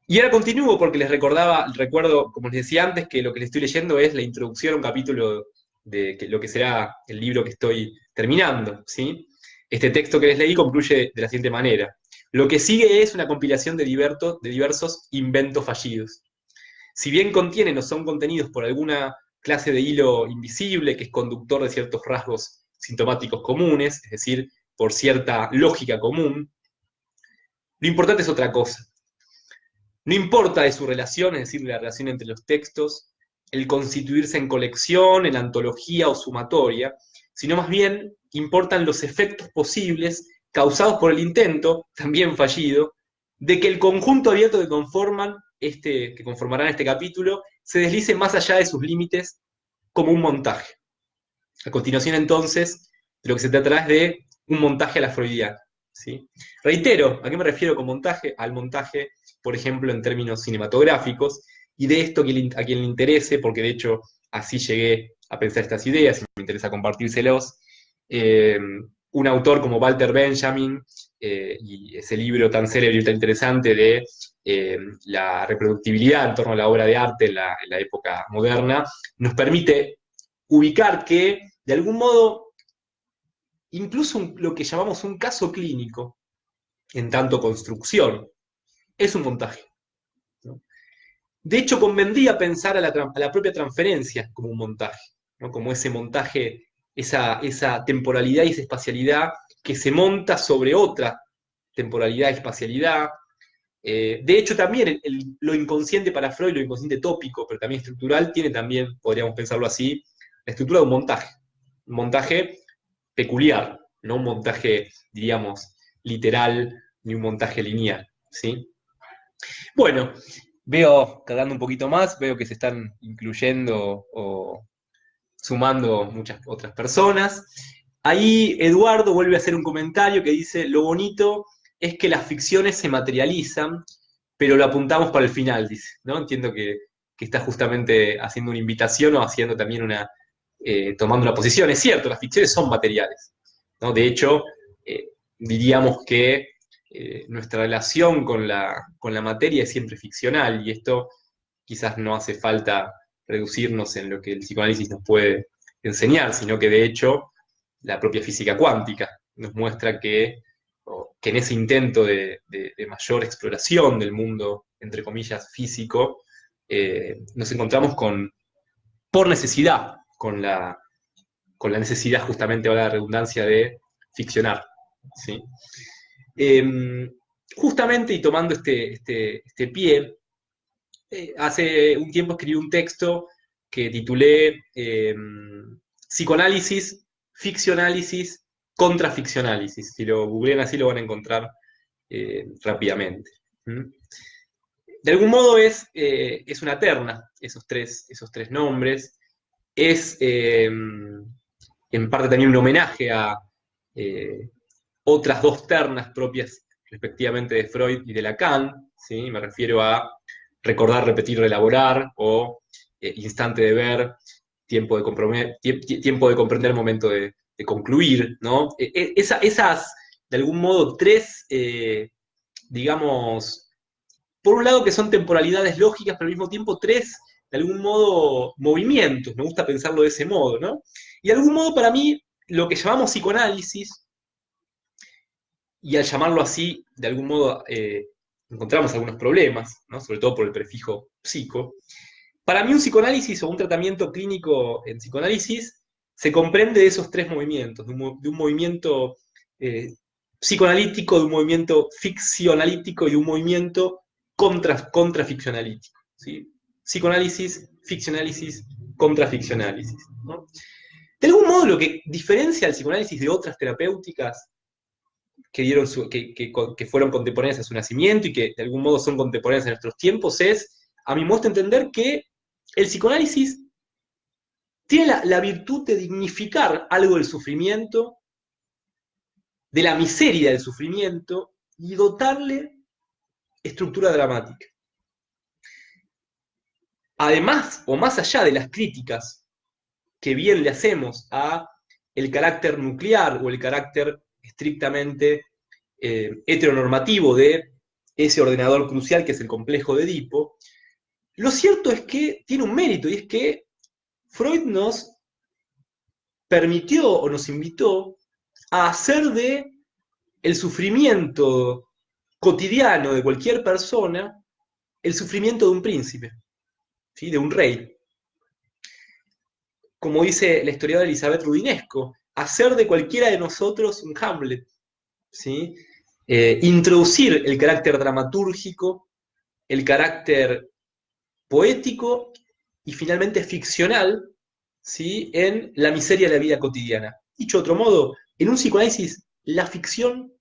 Y ahora continúo porque recuerdo, como les decía antes, que lo que les estoy leyendo es la introducción a un capítulo de lo que será el libro que estoy terminando, ¿sí? Este texto que les leí concluye de la siguiente manera. Lo que sigue es una compilación de diversos inventos fallidos. Si bien contienen o son contenidos por alguna clase de hilo invisible que es conductor de ciertos rasgos sintomáticos comunes, es decir, por cierta lógica común. Lo importante es otra cosa. No importa de su relación, es decir, la relación entre los textos, el constituirse en colección, en antología o sumatoria, sino más bien importan los efectos posibles causados por el intento, también fallido, de que el conjunto abierto que conformarán este capítulo se deslice más allá de sus límites como un montaje. A continuación, entonces, de lo que se tratará es de un montaje a la freudiana. ¿Sí? Reitero, ¿a qué me refiero con montaje? Al montaje, por ejemplo, en términos cinematográficos, y de esto a quien le interese, porque de hecho así llegué a pensar estas ideas y me interesa compartírselos, un autor como Walter Benjamin, y ese libro tan célebre y tan interesante de la reproductibilidad en torno a la obra de arte en la época moderna, nos permite ubicar que, de algún modo, incluso lo que llamamos un caso clínico, en tanto construcción, es un montaje. ¿No? De hecho, convendría pensar a la propia transferencia como un montaje, ¿no? Como ese montaje, esa temporalidad y esa espacialidad que se monta sobre otra temporalidad y espacialidad. De hecho, también lo inconsciente para Freud, lo inconsciente tópico, pero también estructural, tiene también, podríamos pensarlo así, la estructura de un montaje peculiar, no un montaje, diríamos, literal, ni un montaje lineal, ¿sí? Bueno, veo, cagando un poquito más, veo que se están incluyendo o sumando muchas otras personas. Ahí Eduardo vuelve a hacer un comentario que dice, lo bonito es que las ficciones se materializan, pero lo apuntamos para el final, dice, ¿no? Entiendo que está justamente haciendo una invitación o haciendo también tomando una posición. Es cierto, las ficciones son materiales, ¿no? De hecho, diríamos que nuestra relación con la materia es siempre ficcional, y esto quizás no hace falta reducirnos en lo que el psicoanálisis nos puede enseñar, sino que de hecho la propia física cuántica nos muestra que en ese intento de mayor exploración del mundo, entre comillas, físico, nos encontramos por necesidad, con la necesidad justamente, ahora la redundancia, de ficcionar. ¿Sí? Eh, Justamente, y tomando este pie, hace un tiempo escribí un texto que titulé Psicoanálisis, Ficcionálisis, Contraficcionálisis. Si lo googlean así lo van a encontrar rápidamente. ¿Mm? De algún modo es una terna, esos tres nombres. Es en parte también un homenaje a eh, otras dos ternas propias respectivamente de Freud y de Lacan, ¿sí? Me refiero a recordar, repetir, relaborar, o instante de ver, tiempo de comprender, momento de concluir, ¿no? Esas, de algún modo, tres, digamos, por un lado que son temporalidades lógicas, pero al mismo tiempo tres, de algún modo, movimientos, me gusta pensarlo de ese modo, ¿no? Y de algún modo para mí, lo que llamamos psicoanálisis, y al llamarlo así, de algún modo encontramos algunos problemas, ¿no? Sobre todo por el prefijo psico. Para mí un psicoanálisis o un tratamiento clínico en psicoanálisis se comprende de esos tres movimientos, de un movimiento psicoanalítico, de un movimiento ficcionalítico y de un movimiento contraficcionalítico. ¿Sí? Psicoanálisis, ficcionanálisis, contraficcionanálisis. ¿No? De algún modo lo que diferencia al psicoanálisis de otras terapéuticas que fueron contemporáneas a su nacimiento y que de algún modo son contemporáneas en nuestros tiempos es, a mi modo de entender, que el psicoanálisis tiene la virtud de dignificar algo del sufrimiento, de la miseria del sufrimiento, y dotarle estructura dramática. Además, o más allá de las críticas que bien le hacemos a el carácter nuclear o el carácter estrictamente heteronormativo de ese ordenador crucial que es el complejo de Edipo, lo cierto es que tiene un mérito, y es que Freud nos permitió o nos invitó a hacer de el sufrimiento cotidiano de cualquier persona el sufrimiento de un príncipe, ¿sí? De un rey. Como dice la historiadora Elizabeth Rudinesco, hacer de cualquiera de nosotros un Hamlet, ¿sí? Introducir el carácter dramatúrgico, el carácter poético y finalmente ficcional, ¿sí? En la miseria de la vida cotidiana. Dicho de otro modo, en un psicoanálisis, la ficción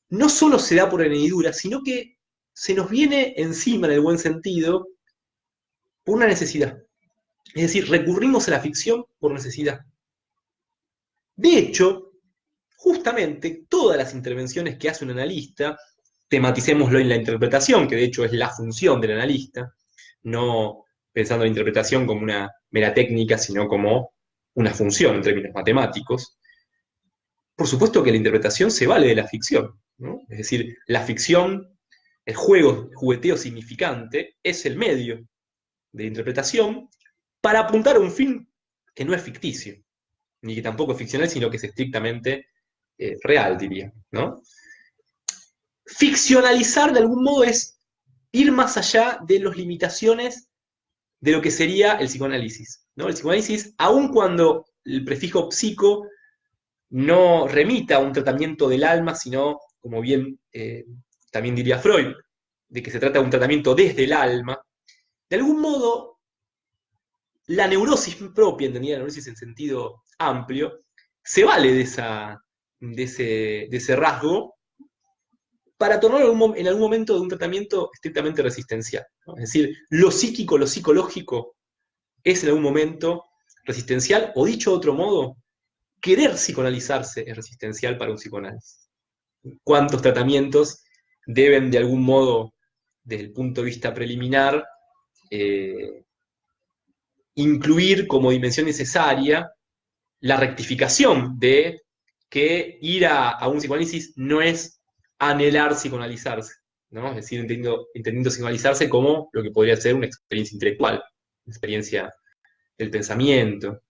no solo se da por añadidura, sino que se nos viene encima, en el buen sentido, por una necesidad. Es decir, recurrimos a la ficción por necesidad. De hecho, justamente todas las intervenciones que hace un analista, tematicémoslo en la interpretación, que de hecho es la función del analista, no pensando en la interpretación como una mera técnica, sino como una función en términos matemáticos. Por supuesto que la interpretación se vale de la ficción, ¿no? Es decir, la ficción, el juego, el jugueteo significante, es el medio de interpretación para apuntar a un fin que no es ficticio, ni que tampoco es ficcional, sino que es estrictamente real, diría, ¿no? Ficcionalizar de algún modo es ir más allá de las limitaciones de lo que sería el psicoanálisis, ¿no? El psicoanálisis, aun cuando el prefijo psico no remita a un tratamiento del alma, sino, como bien también diría Freud, de que se trata de un tratamiento desde el alma, de algún modo la neurosis propia, entendida la neurosis en sentido amplio, se vale de ese rasgo para tornar en algún momento de un tratamiento estrictamente resistencial, ¿no? Es decir, lo psíquico, lo psicológico es en algún momento resistencial, o dicho de otro modo, querer psicoanalizarse es resistencial para un psicoanálisis. ¿Cuántos tratamientos deben de algún modo, desde el punto de vista preliminar, eh, incluir como dimensión necesaria la rectificación de que ir a un psicoanálisis no es anhelar psicoanalizarse, ¿no? Es decir, entendiendo psicoanalizarse como lo que podría ser una experiencia intelectual, una experiencia del pensamiento,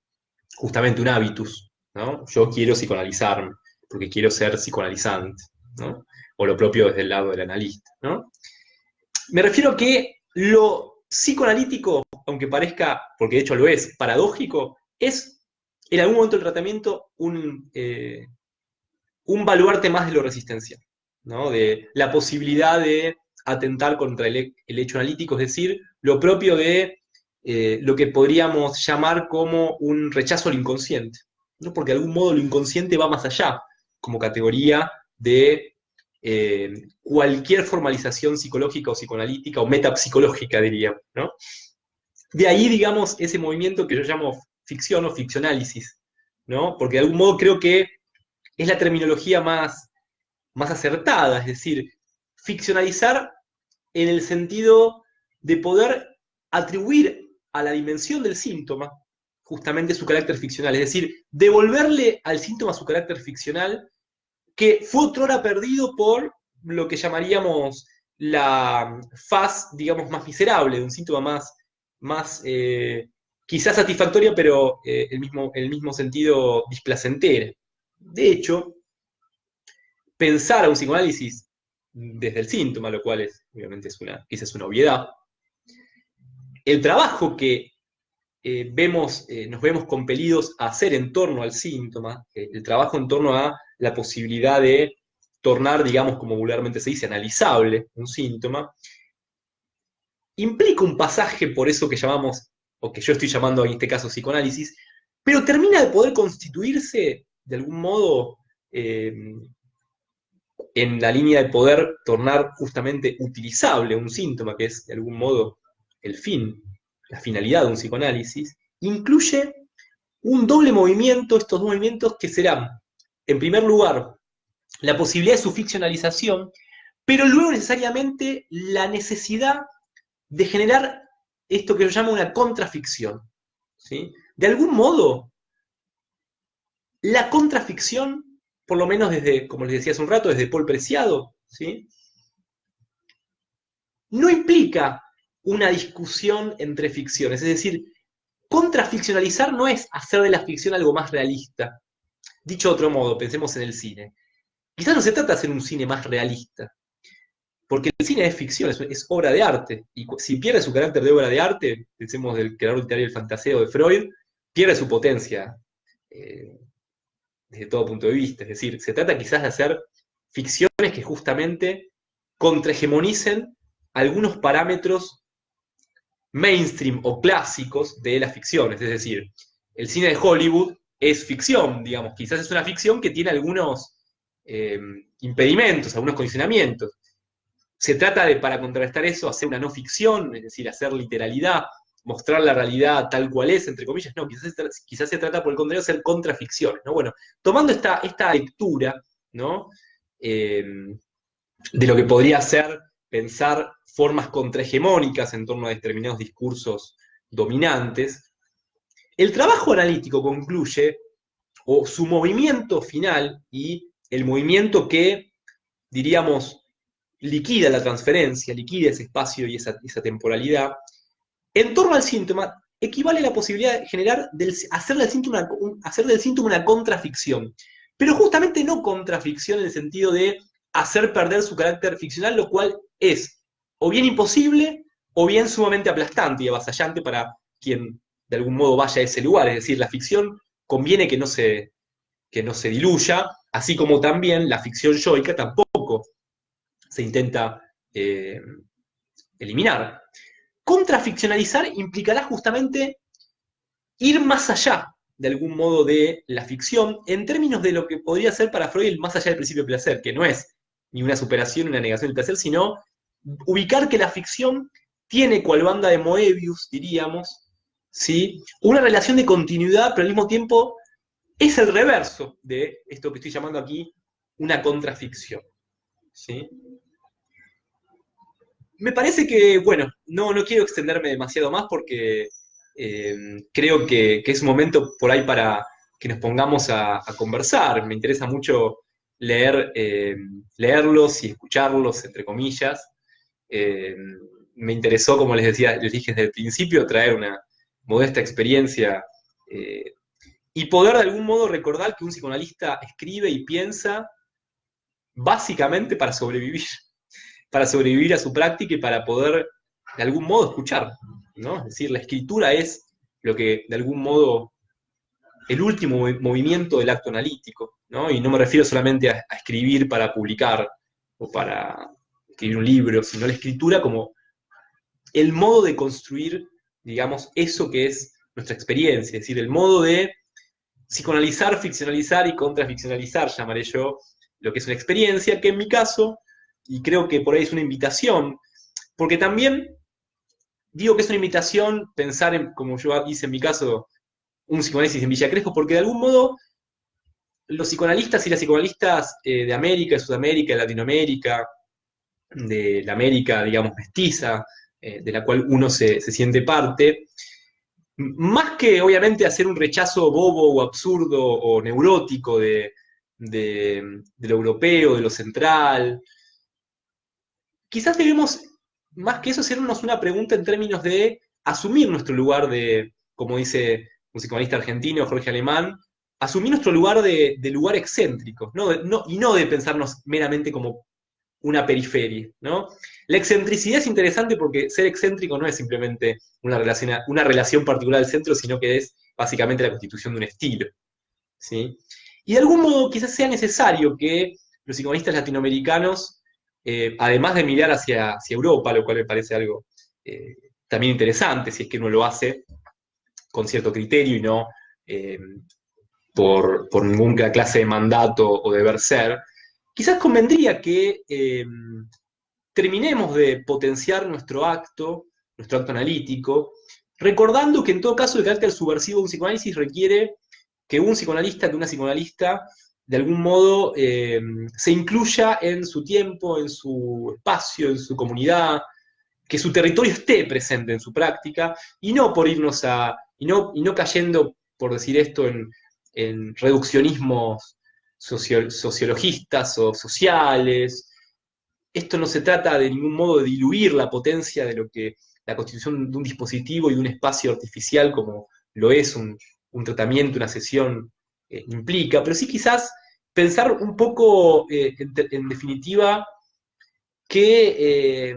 justamente un hábitus, ¿no? Yo quiero psicoanalizarme porque quiero ser psicoanalizante, ¿no? O lo propio desde el lado del analista, ¿no? Me refiero a que lo psicoanalítico, aunque parezca, porque de hecho lo es, paradójico, es en algún momento del tratamiento un baluarte más de lo resistencial, ¿no? De la posibilidad de atentar contra el hecho analítico, es decir, lo propio de lo que podríamos llamar como un rechazo al inconsciente, ¿no? Porque de algún modo lo inconsciente va más allá, como categoría de cualquier formalización psicológica o psicoanalítica o metapsicológica, diría, ¿no? De ahí, digamos, ese movimiento que yo llamo ficción o ficcionálisis, ¿no? Porque de algún modo creo que es la terminología más acertada, es decir, ficcionalizar en el sentido de poder atribuir a la dimensión del síntoma justamente su carácter ficcional, es decir, devolverle al síntoma su carácter ficcional que fue otrora perdido por lo que llamaríamos la faz, digamos, más miserable, de un síntoma más quizás satisfactoria, pero el mismo sentido displacentera. De hecho, pensar a un psicoanálisis desde el síntoma, lo cual es, obviamente, esa es una obviedad. El trabajo que nos vemos compelidos a hacer en torno al síntoma, el trabajo en torno a la posibilidad de tornar, digamos, como vulgarmente se dice, analizable un síntoma, implica un pasaje por eso que llamamos, o que yo estoy llamando en este caso psicoanálisis, pero termina de poder constituirse de algún modo en la línea de poder tornar justamente utilizable un síntoma, que es de algún modo el fin, la finalidad de un psicoanálisis, incluye un doble movimiento, estos dos movimientos que serán, en primer lugar, la posibilidad de su ficcionalización, pero luego necesariamente la necesidad de generar esto que yo llamo una contraficción, ¿sí? De algún modo, la contraficción, por lo menos desde, como les decía hace un rato, desde Paul Preciado, ¿sí? No implica una discusión entre ficciones, es decir, contraficcionalizar no es hacer de la ficción algo más realista. Dicho de otro modo, pensemos en el cine. Quizás no se trata de hacer un cine más realista, porque el cine es ficción, es obra de arte, y si pierde su carácter de obra de arte, pensemos del creador literario del fantaseo de Freud, pierde su potencia desde todo punto de vista. Es decir, se trata quizás de hacer ficciones que justamente contrahegemonicen algunos parámetros mainstream o clásicos de las ficciones. Es decir, el cine de Hollywood es ficción, digamos, quizás es una ficción que tiene algunos impedimentos, algunos condicionamientos. Se trata de, para contrarrestar eso, hacer una no ficción, es decir, hacer literalidad, mostrar la realidad tal cual es, entre comillas. No, quizás se trata, por el contrario, de hacer contraficciones, ¿no? Bueno, tomando esta lectura, ¿no? Eh, de lo que podría ser pensar formas contrahegemónicas en torno a determinados discursos dominantes, el trabajo analítico concluye, o su movimiento final y el movimiento que, diríamos, liquida la transferencia, liquida ese espacio y esa temporalidad, en torno al síntoma, equivale a la posibilidad de generar, hacer del síntoma una contraficción. Pero justamente no contraficción en el sentido de hacer perder su carácter ficcional, lo cual es o bien imposible o bien sumamente aplastante y avasallante para quien de algún modo vaya a ese lugar. Es decir, la ficción conviene que no se diluya, así como también la ficción yoica tampoco se intenta eliminar. Contraficcionalizar implicará justamente ir más allá, de algún modo, de la ficción, en términos de lo que podría ser para Freud el más allá del principio de placer, que no es ni una superación ni una negación del placer, sino ubicar que la ficción tiene, cual banda de Moebius, diríamos, ¿sí? Una relación de continuidad, pero al mismo tiempo es el reverso de esto que estoy llamando aquí una contraficción. ¿Sí? Me parece que, bueno, no quiero extenderme demasiado más porque eh, creo que es un momento por ahí para que nos pongamos a conversar. Me interesa mucho leerlos y escucharlos, entre comillas. Eh, Me interesó, como les decía, les dije desde el principio, traer una modesta experiencia eh, y poder de algún modo recordar que un psicoanalista escribe y piensa básicamente para sobrevivir a su práctica y para poder de algún modo escuchar, ¿no? Es decir, la escritura es lo que de algún modo el último movimiento del acto analítico, ¿no? Y no me refiero solamente a escribir para publicar o para escribir un libro, sino la escritura como el modo de construir, digamos, eso que es nuestra experiencia, es decir, el modo de psicoanalizar, ficcionalizar y contraficcionalizar, llamaré yo, lo que es una experiencia, que en mi caso, y creo que por ahí es una invitación, porque también digo que es una invitación pensar en, como yo hice en mi caso, un psicoanálisis en Villa Crespo, porque de algún modo los psicoanalistas y las psicoanalistas de América, de Sudamérica, de Latinoamérica, de la América, digamos, mestiza, de la cual uno se siente parte, más que obviamente hacer un rechazo bobo o absurdo o neurótico de lo europeo, de lo central, quizás debemos, más que eso, hacernos una pregunta en términos de asumir nuestro lugar de, como dice un psicoanalista argentino, Jorge Alemán, asumir nuestro lugar de lugar excéntrico, y no de pensarnos meramente como una periferia, ¿no? La excentricidad es interesante porque ser excéntrico no es simplemente una relación particular del centro, sino que es básicamente la constitución de un estilo, ¿sí? Y de algún modo quizás sea necesario que los psicoanalistas latinoamericanos, además de mirar hacia Europa, lo cual me parece algo eh, también interesante, si es que uno lo hace con cierto criterio y no eh, por ninguna clase de mandato o deber ser, quizás convendría que terminemos de potenciar nuestro acto analítico, recordando que en todo caso el carácter subversivo de un psicoanálisis requiere que que una psicoanalista, de algún modo se incluya en su tiempo, en su espacio, en su comunidad, que su territorio esté presente en su práctica, y no por irnos y no cayendo, por decir esto, en reduccionismos sociologistas o sociales. Esto no se trata de ningún modo de diluir la potencia de lo que la constitución de un dispositivo y de un espacio artificial como lo es un tratamiento, una sesión implica, pero sí quizás pensar un poco, en definitiva, que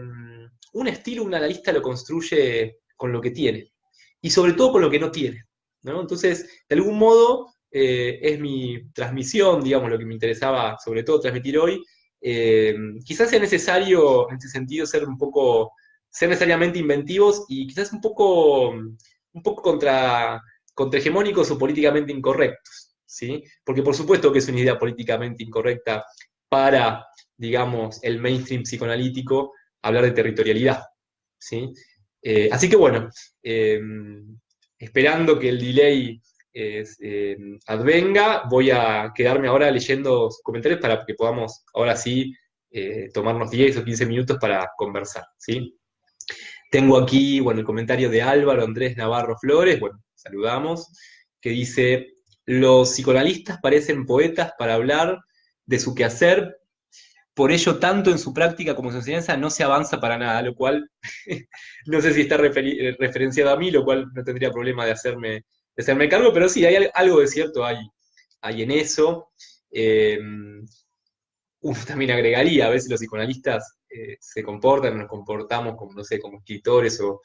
un estilo, un analista lo construye con lo que tiene, y sobre todo con lo que no tiene, ¿no? Entonces, de algún modo, es mi transmisión, digamos, lo que me interesaba sobre todo transmitir hoy. Quizás sea necesario, en este sentido, ser necesariamente inventivos y quizás un poco contrahegemónicos o políticamente incorrectos, ¿sí? Porque por supuesto que es una idea políticamente incorrecta para, digamos, el mainstream psicoanalítico hablar de territorialidad, ¿sí? Así que bueno, esperando que el delay advenga, voy a quedarme ahora leyendo sus comentarios para que podamos ahora sí tomarnos 10 o 15 minutos para conversar, ¿sí? Tengo aquí, bueno, el comentario de Álvaro Andrés Navarro Flores, bueno, saludamos, que dice, los psicoanalistas parecen poetas para hablar de su quehacer, por ello tanto en su práctica como en su enseñanza no se avanza para nada, lo cual no sé si está referenciado a mí, lo cual no tendría problema de hacerme cargo, pero sí, hay algo de cierto hay en eso. Eh, Uno también agregaría, a veces los psicoanalistas se comportan, nos comportamos como, no sé, como escritores o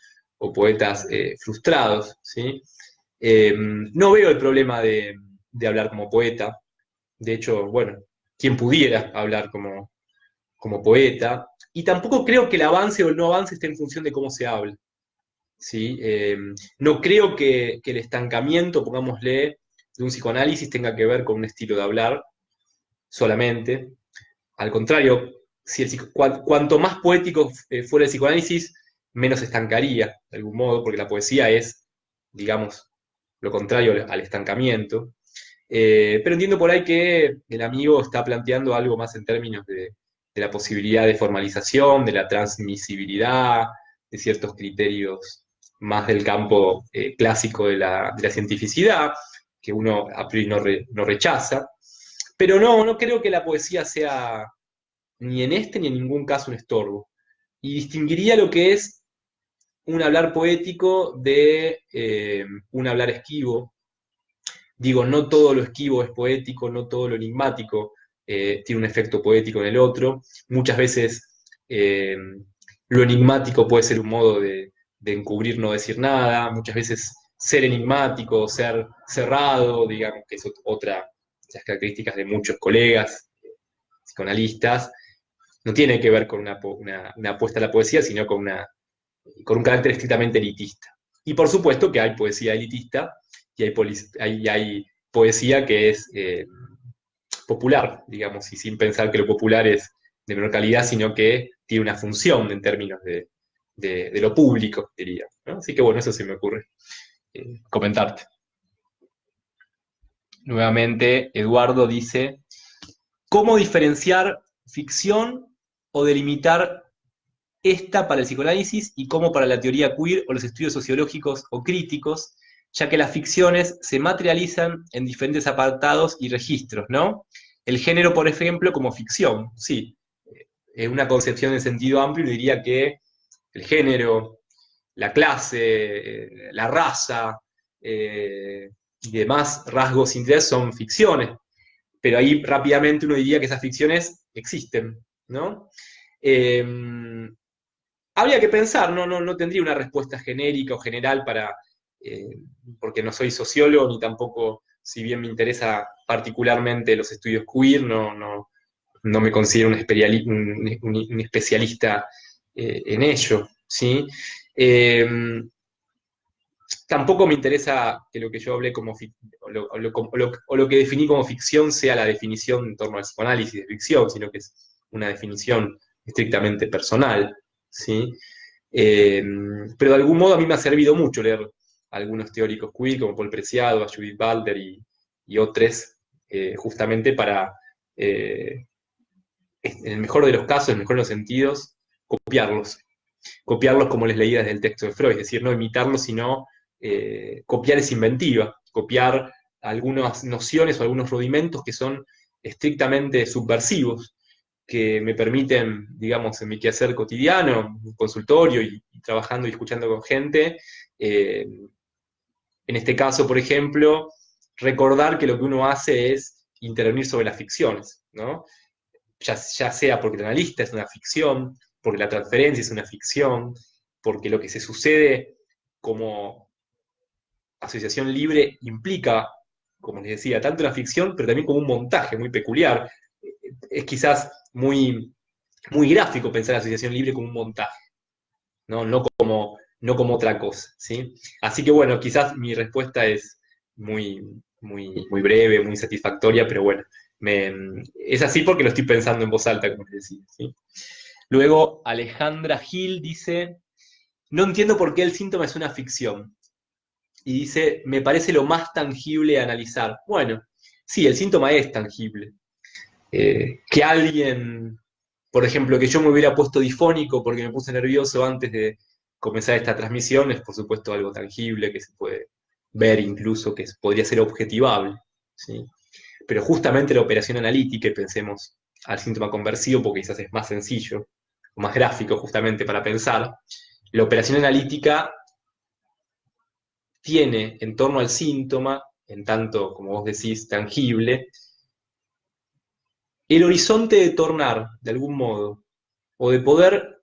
poetas frustrados, ¿sí? No veo el problema de hablar como poeta. De hecho, bueno, quien pudiera hablar como poeta. Y tampoco creo que el avance o el no avance esté en función de cómo se habla, ¿sí? No creo que el estancamiento, pongámosle, de un psicoanálisis tenga que ver con un estilo de hablar solamente. Al contrario, si cuanto más poético fuera el psicoanálisis, menos estancaría, de algún modo, porque la poesía es, digamos, lo contrario al estancamiento. Pero entiendo por ahí que el amigo está planteando algo más en términos de la posibilidad de formalización, de la transmisibilidad, de ciertos criterios más del campo clásico de la cientificidad, que uno a priori no rechaza. Pero no creo que la poesía sea ni en este ni en ningún caso un estorbo. Y distinguiría lo que es un hablar poético de un hablar esquivo. Digo, no todo lo esquivo es poético, no todo lo enigmático tiene un efecto poético en el otro. Muchas veces lo enigmático puede ser un modo de encubrir, no decir nada. Muchas veces ser enigmático, ser cerrado, digamos, que es otra de las características de muchos colegas psicoanalistas, no tiene que ver con una apuesta a la poesía, sino con un carácter estrictamente elitista. Y por supuesto que hay poesía elitista y hay poesía que es popular, digamos, y sin pensar que lo popular es de menor calidad, sino que tiene una función en términos de lo público, diría, ¿no? Así que bueno, eso se me ocurre comentarte. Nuevamente, Eduardo dice, ¿cómo diferenciar ficción o delimitar esta para el psicoanálisis y cómo para la teoría queer o los estudios sociológicos o críticos, ya que las ficciones se materializan en diferentes apartados y registros, ¿no? El género, por ejemplo, como ficción, sí. En una concepción en sentido amplio diría que el género, la clase, la raza y demás rasgos intereses son ficciones, pero ahí rápidamente uno diría que esas ficciones existen, ¿no? Eh, Habría que pensar, no tendría una respuesta genérica o general eh, porque no soy sociólogo ni tampoco, si bien me interesa particularmente los estudios queer, no me considero un especialista en ello, ¿sí? Eh, Tampoco me interesa que lo que yo hablé o lo que definí como ficción sea la definición en torno al psicoanálisis de ficción, sino que es una definición estrictamente personal, ¿sí? Eh, pero de algún modo a mí me ha servido mucho leer a algunos teóricos queer, como Paul Preciado, a Judith Butler y otros, justamente para, en el mejor de los casos, en el mejor de los sentidos, copiarlos. Copiarlos como les leía desde el texto de Freud, es decir, no imitarlos, sino copiar es inventiva, copiar algunas nociones o algunos rudimentos que son estrictamente subversivos, que me permiten, digamos, en mi quehacer cotidiano, en consultorio y trabajando y escuchando con gente, en este caso, por ejemplo, recordar que lo que uno hace es intervenir sobre las ficciones, ¿no? Ya sea porque el analista es una ficción, porque la transferencia es una ficción, porque lo que se sucede como asociación libre implica como les decía, tanto una ficción, pero también como un montaje muy peculiar. Es quizás muy gráfico pensar la asociación libre como un montaje, ¿no? No como otra cosa, ¿sí? Así que bueno, quizás mi respuesta es muy breve, muy satisfactoria, pero bueno, es así porque lo estoy pensando en voz alta, como les decía, ¿sí? Luego, Alejandra Gil dice, no entiendo por qué el síntoma es una ficción. Y dice, me parece lo más tangible a analizar. Bueno, sí, el síntoma es tangible. Que alguien, por ejemplo, que yo me hubiera puesto difónico porque me puse nervioso antes de comenzar esta transmisión, es por supuesto algo tangible que se puede ver incluso, que podría ser objetivable, ¿sí? Pero justamente la operación analítica, y pensemos al síntoma conversivo porque quizás es más sencillo, o más gráfico justamente para pensar, la operación analítica tiene en torno al síntoma, en tanto, como vos decís, tangible, el horizonte de tornar, de algún modo, o de poder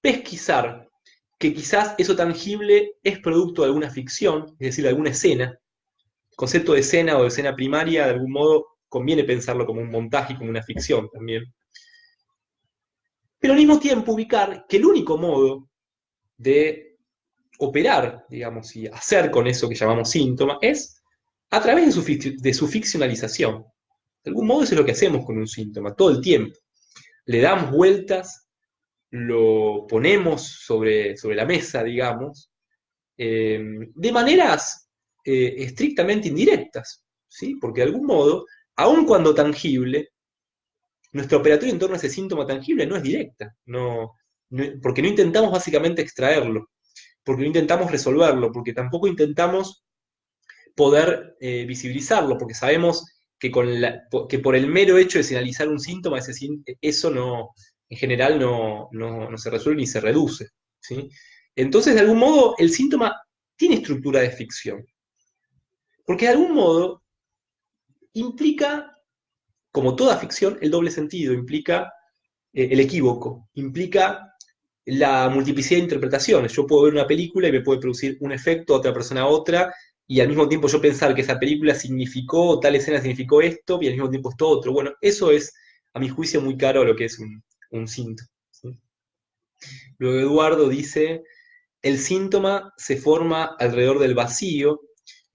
pesquisar que quizás eso tangible es producto de alguna ficción, es decir, de alguna escena. El concepto de escena o de escena primaria, de algún modo, conviene pensarlo como un montaje y como una ficción también. Pero al mismo tiempo ubicar que el único modo de operar, digamos, y hacer con eso que llamamos síntoma es a través de su ficcionalización. De algún modo eso es lo que hacemos con un síntoma, todo el tiempo. Le damos vueltas, lo ponemos sobre la mesa, digamos, de maneras estrictamente indirectas, ¿sí? Porque de algún modo, aun cuando tangible, nuestra operatoria en torno a ese síntoma tangible no es directa, porque no intentamos básicamente extraerlo, porque no intentamos resolverlo, porque tampoco intentamos poder visibilizarlo, porque sabemos que por el mero hecho de señalizar un síntoma, eso no, en general no se resuelve ni se reduce, ¿sí? Entonces, de algún modo, el síntoma tiene estructura de ficción, porque de algún modo implica, como toda ficción, el doble sentido, implica el equívoco, implica la multiplicidad de interpretaciones. Yo puedo ver una película y me puede producir un efecto, otra persona otra, y al mismo tiempo yo pensar que esa película significó, tal escena significó esto, y al mismo tiempo esto otro. Bueno, eso es, a mi juicio, muy caro lo que es un síntoma, ¿sí? Luego Eduardo dice, el síntoma se forma alrededor del vacío,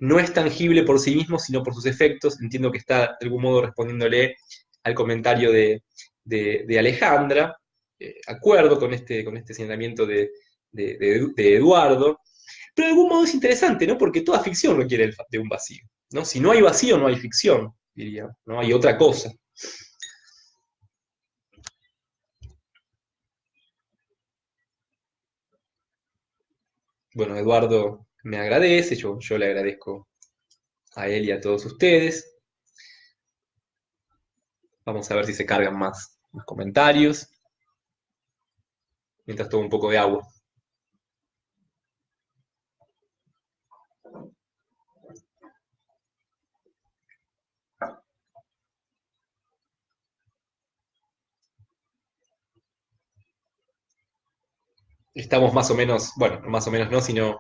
no es tangible por sí mismo, sino por sus efectos. Entiendo que está de algún modo respondiéndole al comentario de Alejandra. Acuerdo con este señalamiento de Eduardo, pero de algún modo es interesante, ¿no? Porque toda ficción requiere de un vacío, ¿no? Si no hay vacío, no hay ficción, diría, no hay otra cosa. Bueno, Eduardo me agradece, yo le agradezco a él y a todos ustedes. Vamos a ver si se cargan más comentarios, mientras tomo un poco de agua. Estamos más o menos, bueno, más o menos no, sino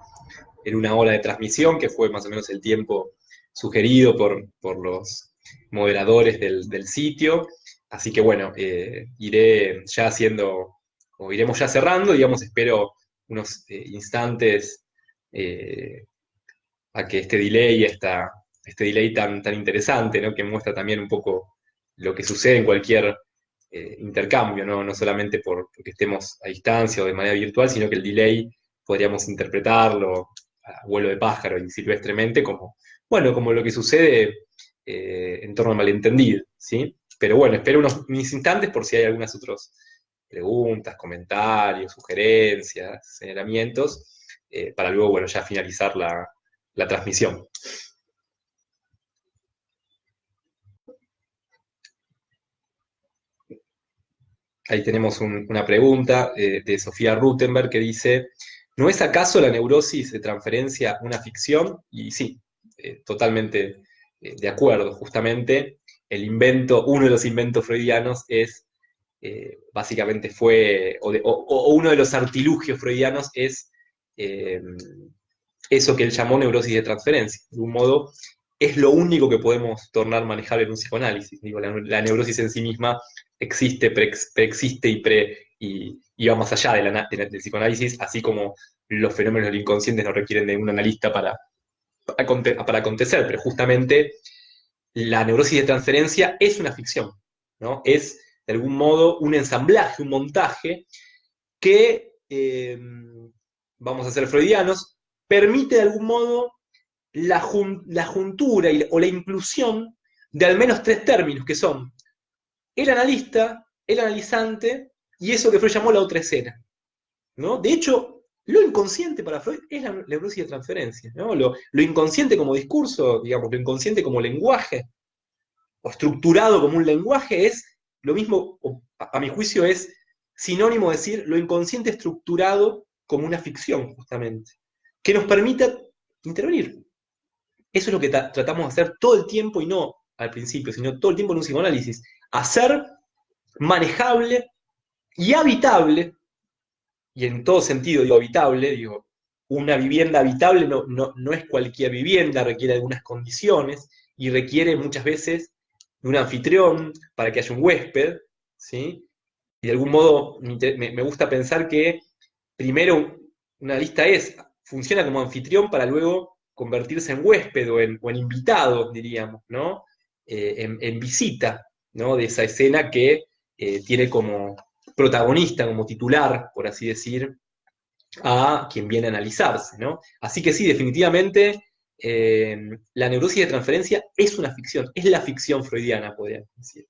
en una hora de transmisión, que fue más o menos el tiempo sugerido por los moderadores del sitio. Así que bueno, iré ya haciendo, o iremos ya cerrando, digamos, espero unos instantes eh, a que este delay tan interesante, ¿no? Que muestra también un poco lo que sucede en cualquier intercambio, ¿no? No solamente porque estemos a distancia o de manera virtual, sino que el delay podríamos interpretarlo a vuelo de pájaro y silvestremente como, bueno, como lo que sucede en torno al malentendido, ¿sí? Pero bueno, espero unos instantes por si hay algunas otras preguntas, comentarios, sugerencias, señalamientos, para luego, bueno, ya finalizar la transmisión. Ahí tenemos una pregunta de Sofía Rutenberg que dice, ¿no es acaso la neurosis de transferencia una ficción? Y sí, totalmente de acuerdo. Justamente uno de los inventos freudianos básicamente fue, o uno de los artilugios freudianos es eso que él llamó neurosis de transferencia. De un modo, es lo único que podemos tornar manejable en un psicoanálisis. Digo, la neurosis en sí misma existe, preexiste y va más allá del psicoanálisis, así como los fenómenos del inconsciente no requieren de un analista para acontecer, pero justamente la neurosis de transferencia es una ficción, ¿no? Es, de algún modo, un ensamblaje, un montaje que, vamos a ser freudianos, permite de algún modo la juntura o la inclusión de al menos tres términos, que son el analista, el analizante y eso que Freud llamó la otra escena, ¿no? De hecho, lo inconsciente para Freud es la neurosis de transferencia, ¿no? Lo inconsciente como discurso, digamos, lo inconsciente como lenguaje, o estructurado como un lenguaje, es lo mismo, a mi juicio, es sinónimo de decir lo inconsciente estructurado como una ficción, justamente, que nos permita intervenir. Eso es lo que tratamos de hacer todo el tiempo y no al principio, sino todo el tiempo en un psicoanálisis. Hacer manejable y habitable, y en todo sentido digo habitable, digo, una vivienda habitable no es cualquier vivienda, requiere algunas condiciones y requiere muchas veces de un anfitrión para que haya un huésped, ¿sí? Y de algún modo me gusta pensar que primero una lista funciona como anfitrión para luego convertirse en huésped o en invitado, diríamos, ¿no? En visita, ¿no? De esa escena que tiene como protagonista, como titular, por así decir, a quien viene a analizarse, ¿no? Así que sí, definitivamente la neurosis de transferencia es una ficción, es la ficción freudiana, podríamos decir.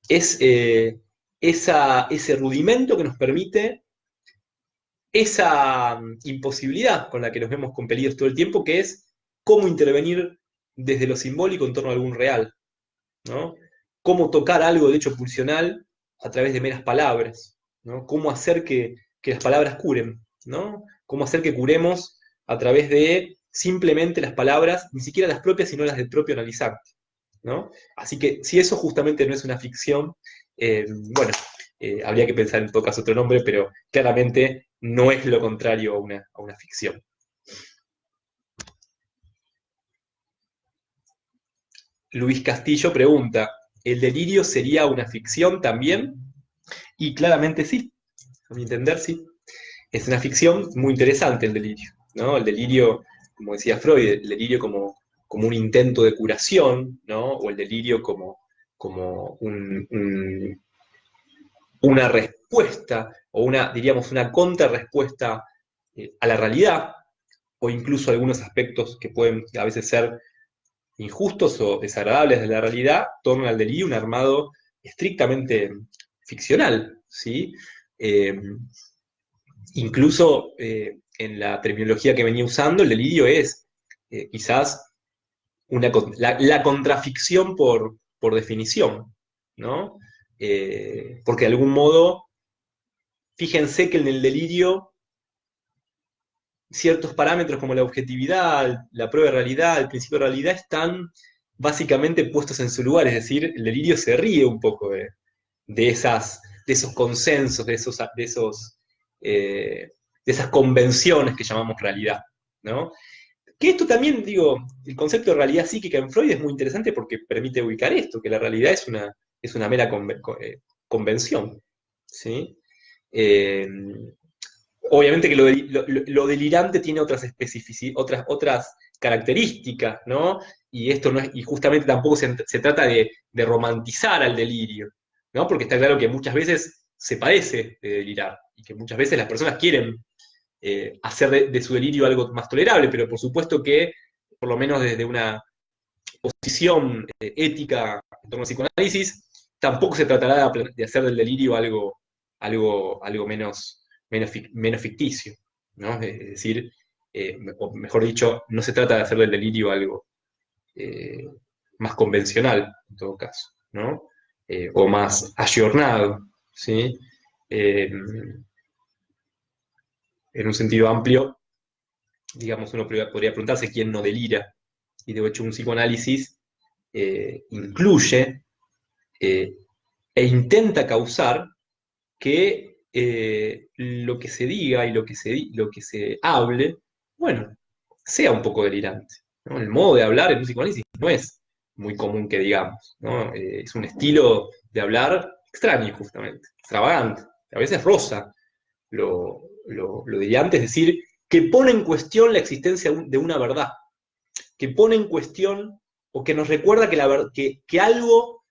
Es ese rudimento que nos permite esa imposibilidad con la que nos vemos compelidos todo el tiempo, que es cómo intervenir desde lo simbólico en torno a algún real, ¿no? Cómo tocar algo de hecho pulsional a través de meras palabras, ¿no? Cómo hacer que las palabras curen, ¿no? Cómo hacer que curemos a través de simplemente las palabras, ni siquiera las propias, sino las del propio analizante, ¿no? Así que si eso justamente no es una ficción, bueno, habría que pensar en todo caso otro nombre, pero claramente no es lo contrario a una ficción. Luis Castillo pregunta, ¿el delirio sería una ficción también? Y claramente sí, a mi entender sí. Es una ficción muy interesante el delirio, ¿no? El delirio, como decía Freud, el delirio como un intento de curación, ¿no? O el delirio como una respuesta o diríamos, una contrarrespuesta a la realidad, o incluso algunos aspectos que pueden a veces ser injustos o desagradables de la realidad, tornan al delirio un armado estrictamente ficcional, ¿sí? Eh, Incluso en la terminología que venía usando, el delirio es quizás la contraficción por definición, ¿no? Porque de algún modo, fíjense que en el delirio ciertos parámetros como la objetividad, la prueba de realidad, el principio de realidad están básicamente puestos en su lugar, es decir, el delirio se ríe un poco de esos consensos, eh, de esas convenciones que llamamos realidad, ¿no? Que esto también, digo, el concepto de realidad psíquica en Freud es muy interesante porque permite ubicar esto, que la realidad es una mera convención, ¿sí? Eh, Obviamente que lo delirante tiene otras especificidades, otras características, ¿no? Y esto no es, y justamente tampoco se trata de romantizar al delirio, ¿no? Porque está claro que muchas veces se padece de delirar y que muchas veces las personas quieren hacer de su delirio algo más tolerable, pero por supuesto que, por lo menos desde una posición ética en torno al psicoanálisis, tampoco se tratará de hacer del delirio algo menos ficticio, ¿no? Es decir, o mejor dicho, no se trata de hacer del delirio algo eh, más convencional, en todo caso, ¿no? O más ayornado, ¿sí? Eh, en un sentido amplio, digamos, uno podría preguntarse quién no delira, y de hecho un psicoanálisis incluye eh, e intenta causar que lo que se diga y lo que se hable, bueno, sea un poco delirante. ¿no? El modo de hablar en un psicoanálisis no es muy común que digamos, ¿no? Es un estilo de hablar extraño, justamente, extravagante, a veces rosa, lo diría antes, es decir, que pone en cuestión la existencia de una verdad, que pone en cuestión o que nos recuerda que algo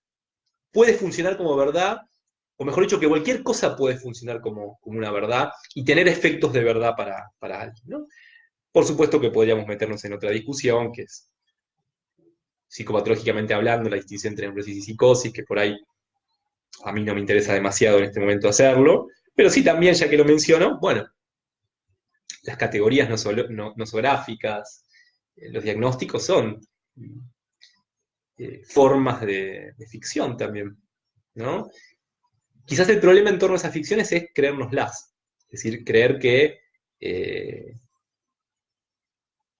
puede funcionar como verdad, o mejor dicho, que cualquier cosa puede funcionar como una verdad y tener efectos de verdad para alguien, ¿no? Por supuesto que podríamos meternos en otra discusión, que es psicopatológicamente hablando, la distinción entre neurosis y psicosis, que por ahí a mí no me interesa demasiado en este momento hacerlo, pero sí también, ya que lo menciono, bueno, las categorías nosográficas, los diagnósticos son formas de ficción también, ¿no? Quizás el problema en torno a esas ficciones es creérnoslas, es decir, creer eh,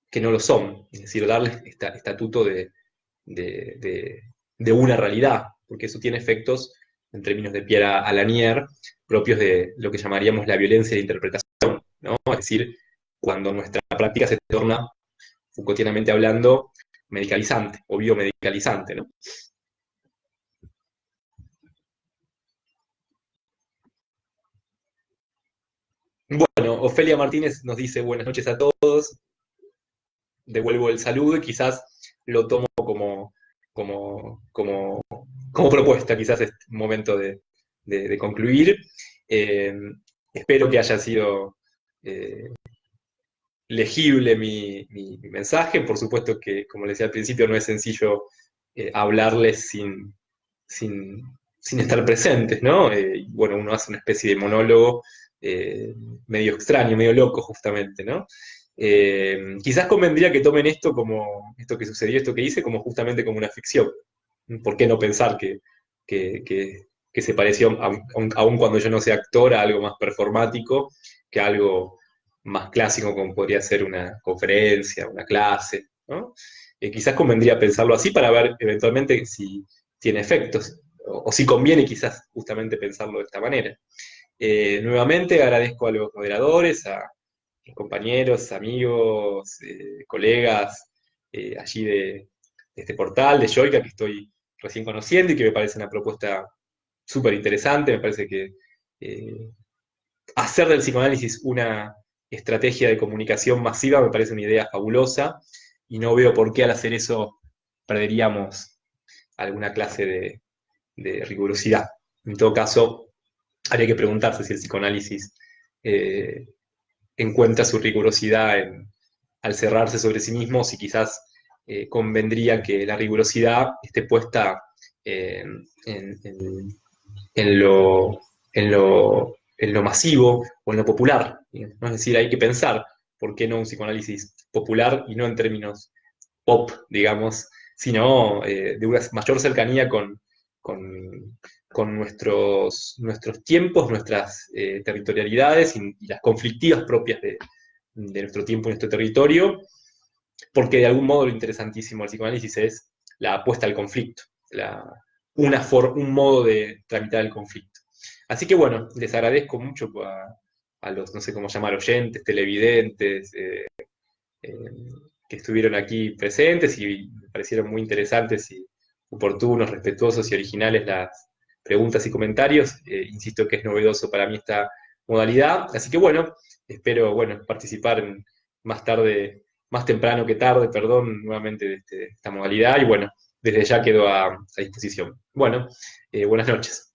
que no lo son, es decir, darles estatuto de, de- de una realidad, porque eso tiene efectos, en términos de Pierre Alanier, propios de lo que llamaríamos la violencia de interpretación, ¿no? Es decir, cuando nuestra práctica se torna, Foucaultianamente hablando, medicalizante o biomedicalizante, ¿no? Bueno, Ofelia Martínez nos dice buenas noches a todos, devuelvo el saludo y quizás lo tomo como, como propuesta, quizás es un momento de concluir. Eh, Espero que haya sido eh, legible mi mensaje. Por supuesto que, como les decía al principio, no es sencillo hablarles sin, sin estar presentes, ¿no? Y bueno, uno hace una especie de monólogo eh, medio extraño, medio loco, justamente, ¿no? Quizás convendría que tomen esto como, esto que sucedió, esto que hice, como justamente como una ficción. ¿Por qué no pensar que se pareció, aun cuando yo no sea actor, a algo más performático que algo más clásico como podría ser una conferencia, una clase, ¿no? Quizás convendría pensarlo así para ver eventualmente si tiene efectos, o si conviene quizás justamente pensarlo de esta manera. Nuevamente agradezco a los moderadores, a los compañeros, amigos, colegas allí de este portal, de Yoica, que estoy recién conociendo y que me parece una propuesta súper interesante. Me parece que eh, hacer del psicoanálisis una estrategia de comunicación masiva me parece una idea fabulosa y no veo por qué al hacer eso perderíamos alguna clase de rigurosidad. En todo caso, habría que preguntarse si el psicoanálisis eh, encuentra su rigurosidad al cerrarse sobre sí mismo, si quizás convendría que la rigurosidad esté puesta en en lo, en lo masivo o en lo popular, ¿no? Es decir, hay que pensar por qué no un psicoanálisis popular y no en términos pop, digamos, sino de una mayor cercanía con, con nuestros tiempos, nuestras territorialidades y las conflictivas propias de nuestro tiempo y nuestro territorio, porque de algún modo lo interesantísimo del psicoanálisis es la apuesta al conflicto, un modo de tramitar el conflicto. Así que bueno, les agradezco mucho a los, no sé cómo llamar, oyentes, televidentes, eh, que estuvieron aquí presentes y me parecieron muy interesantes y oportunos, respetuosos y originales las preguntas y comentarios. Insisto que es novedoso para mí esta modalidad, así que bueno, espero bueno, participar más tarde, más temprano que tarde, perdón, nuevamente de esta modalidad y bueno, desde ya quedo a disposición. Bueno, buenas noches.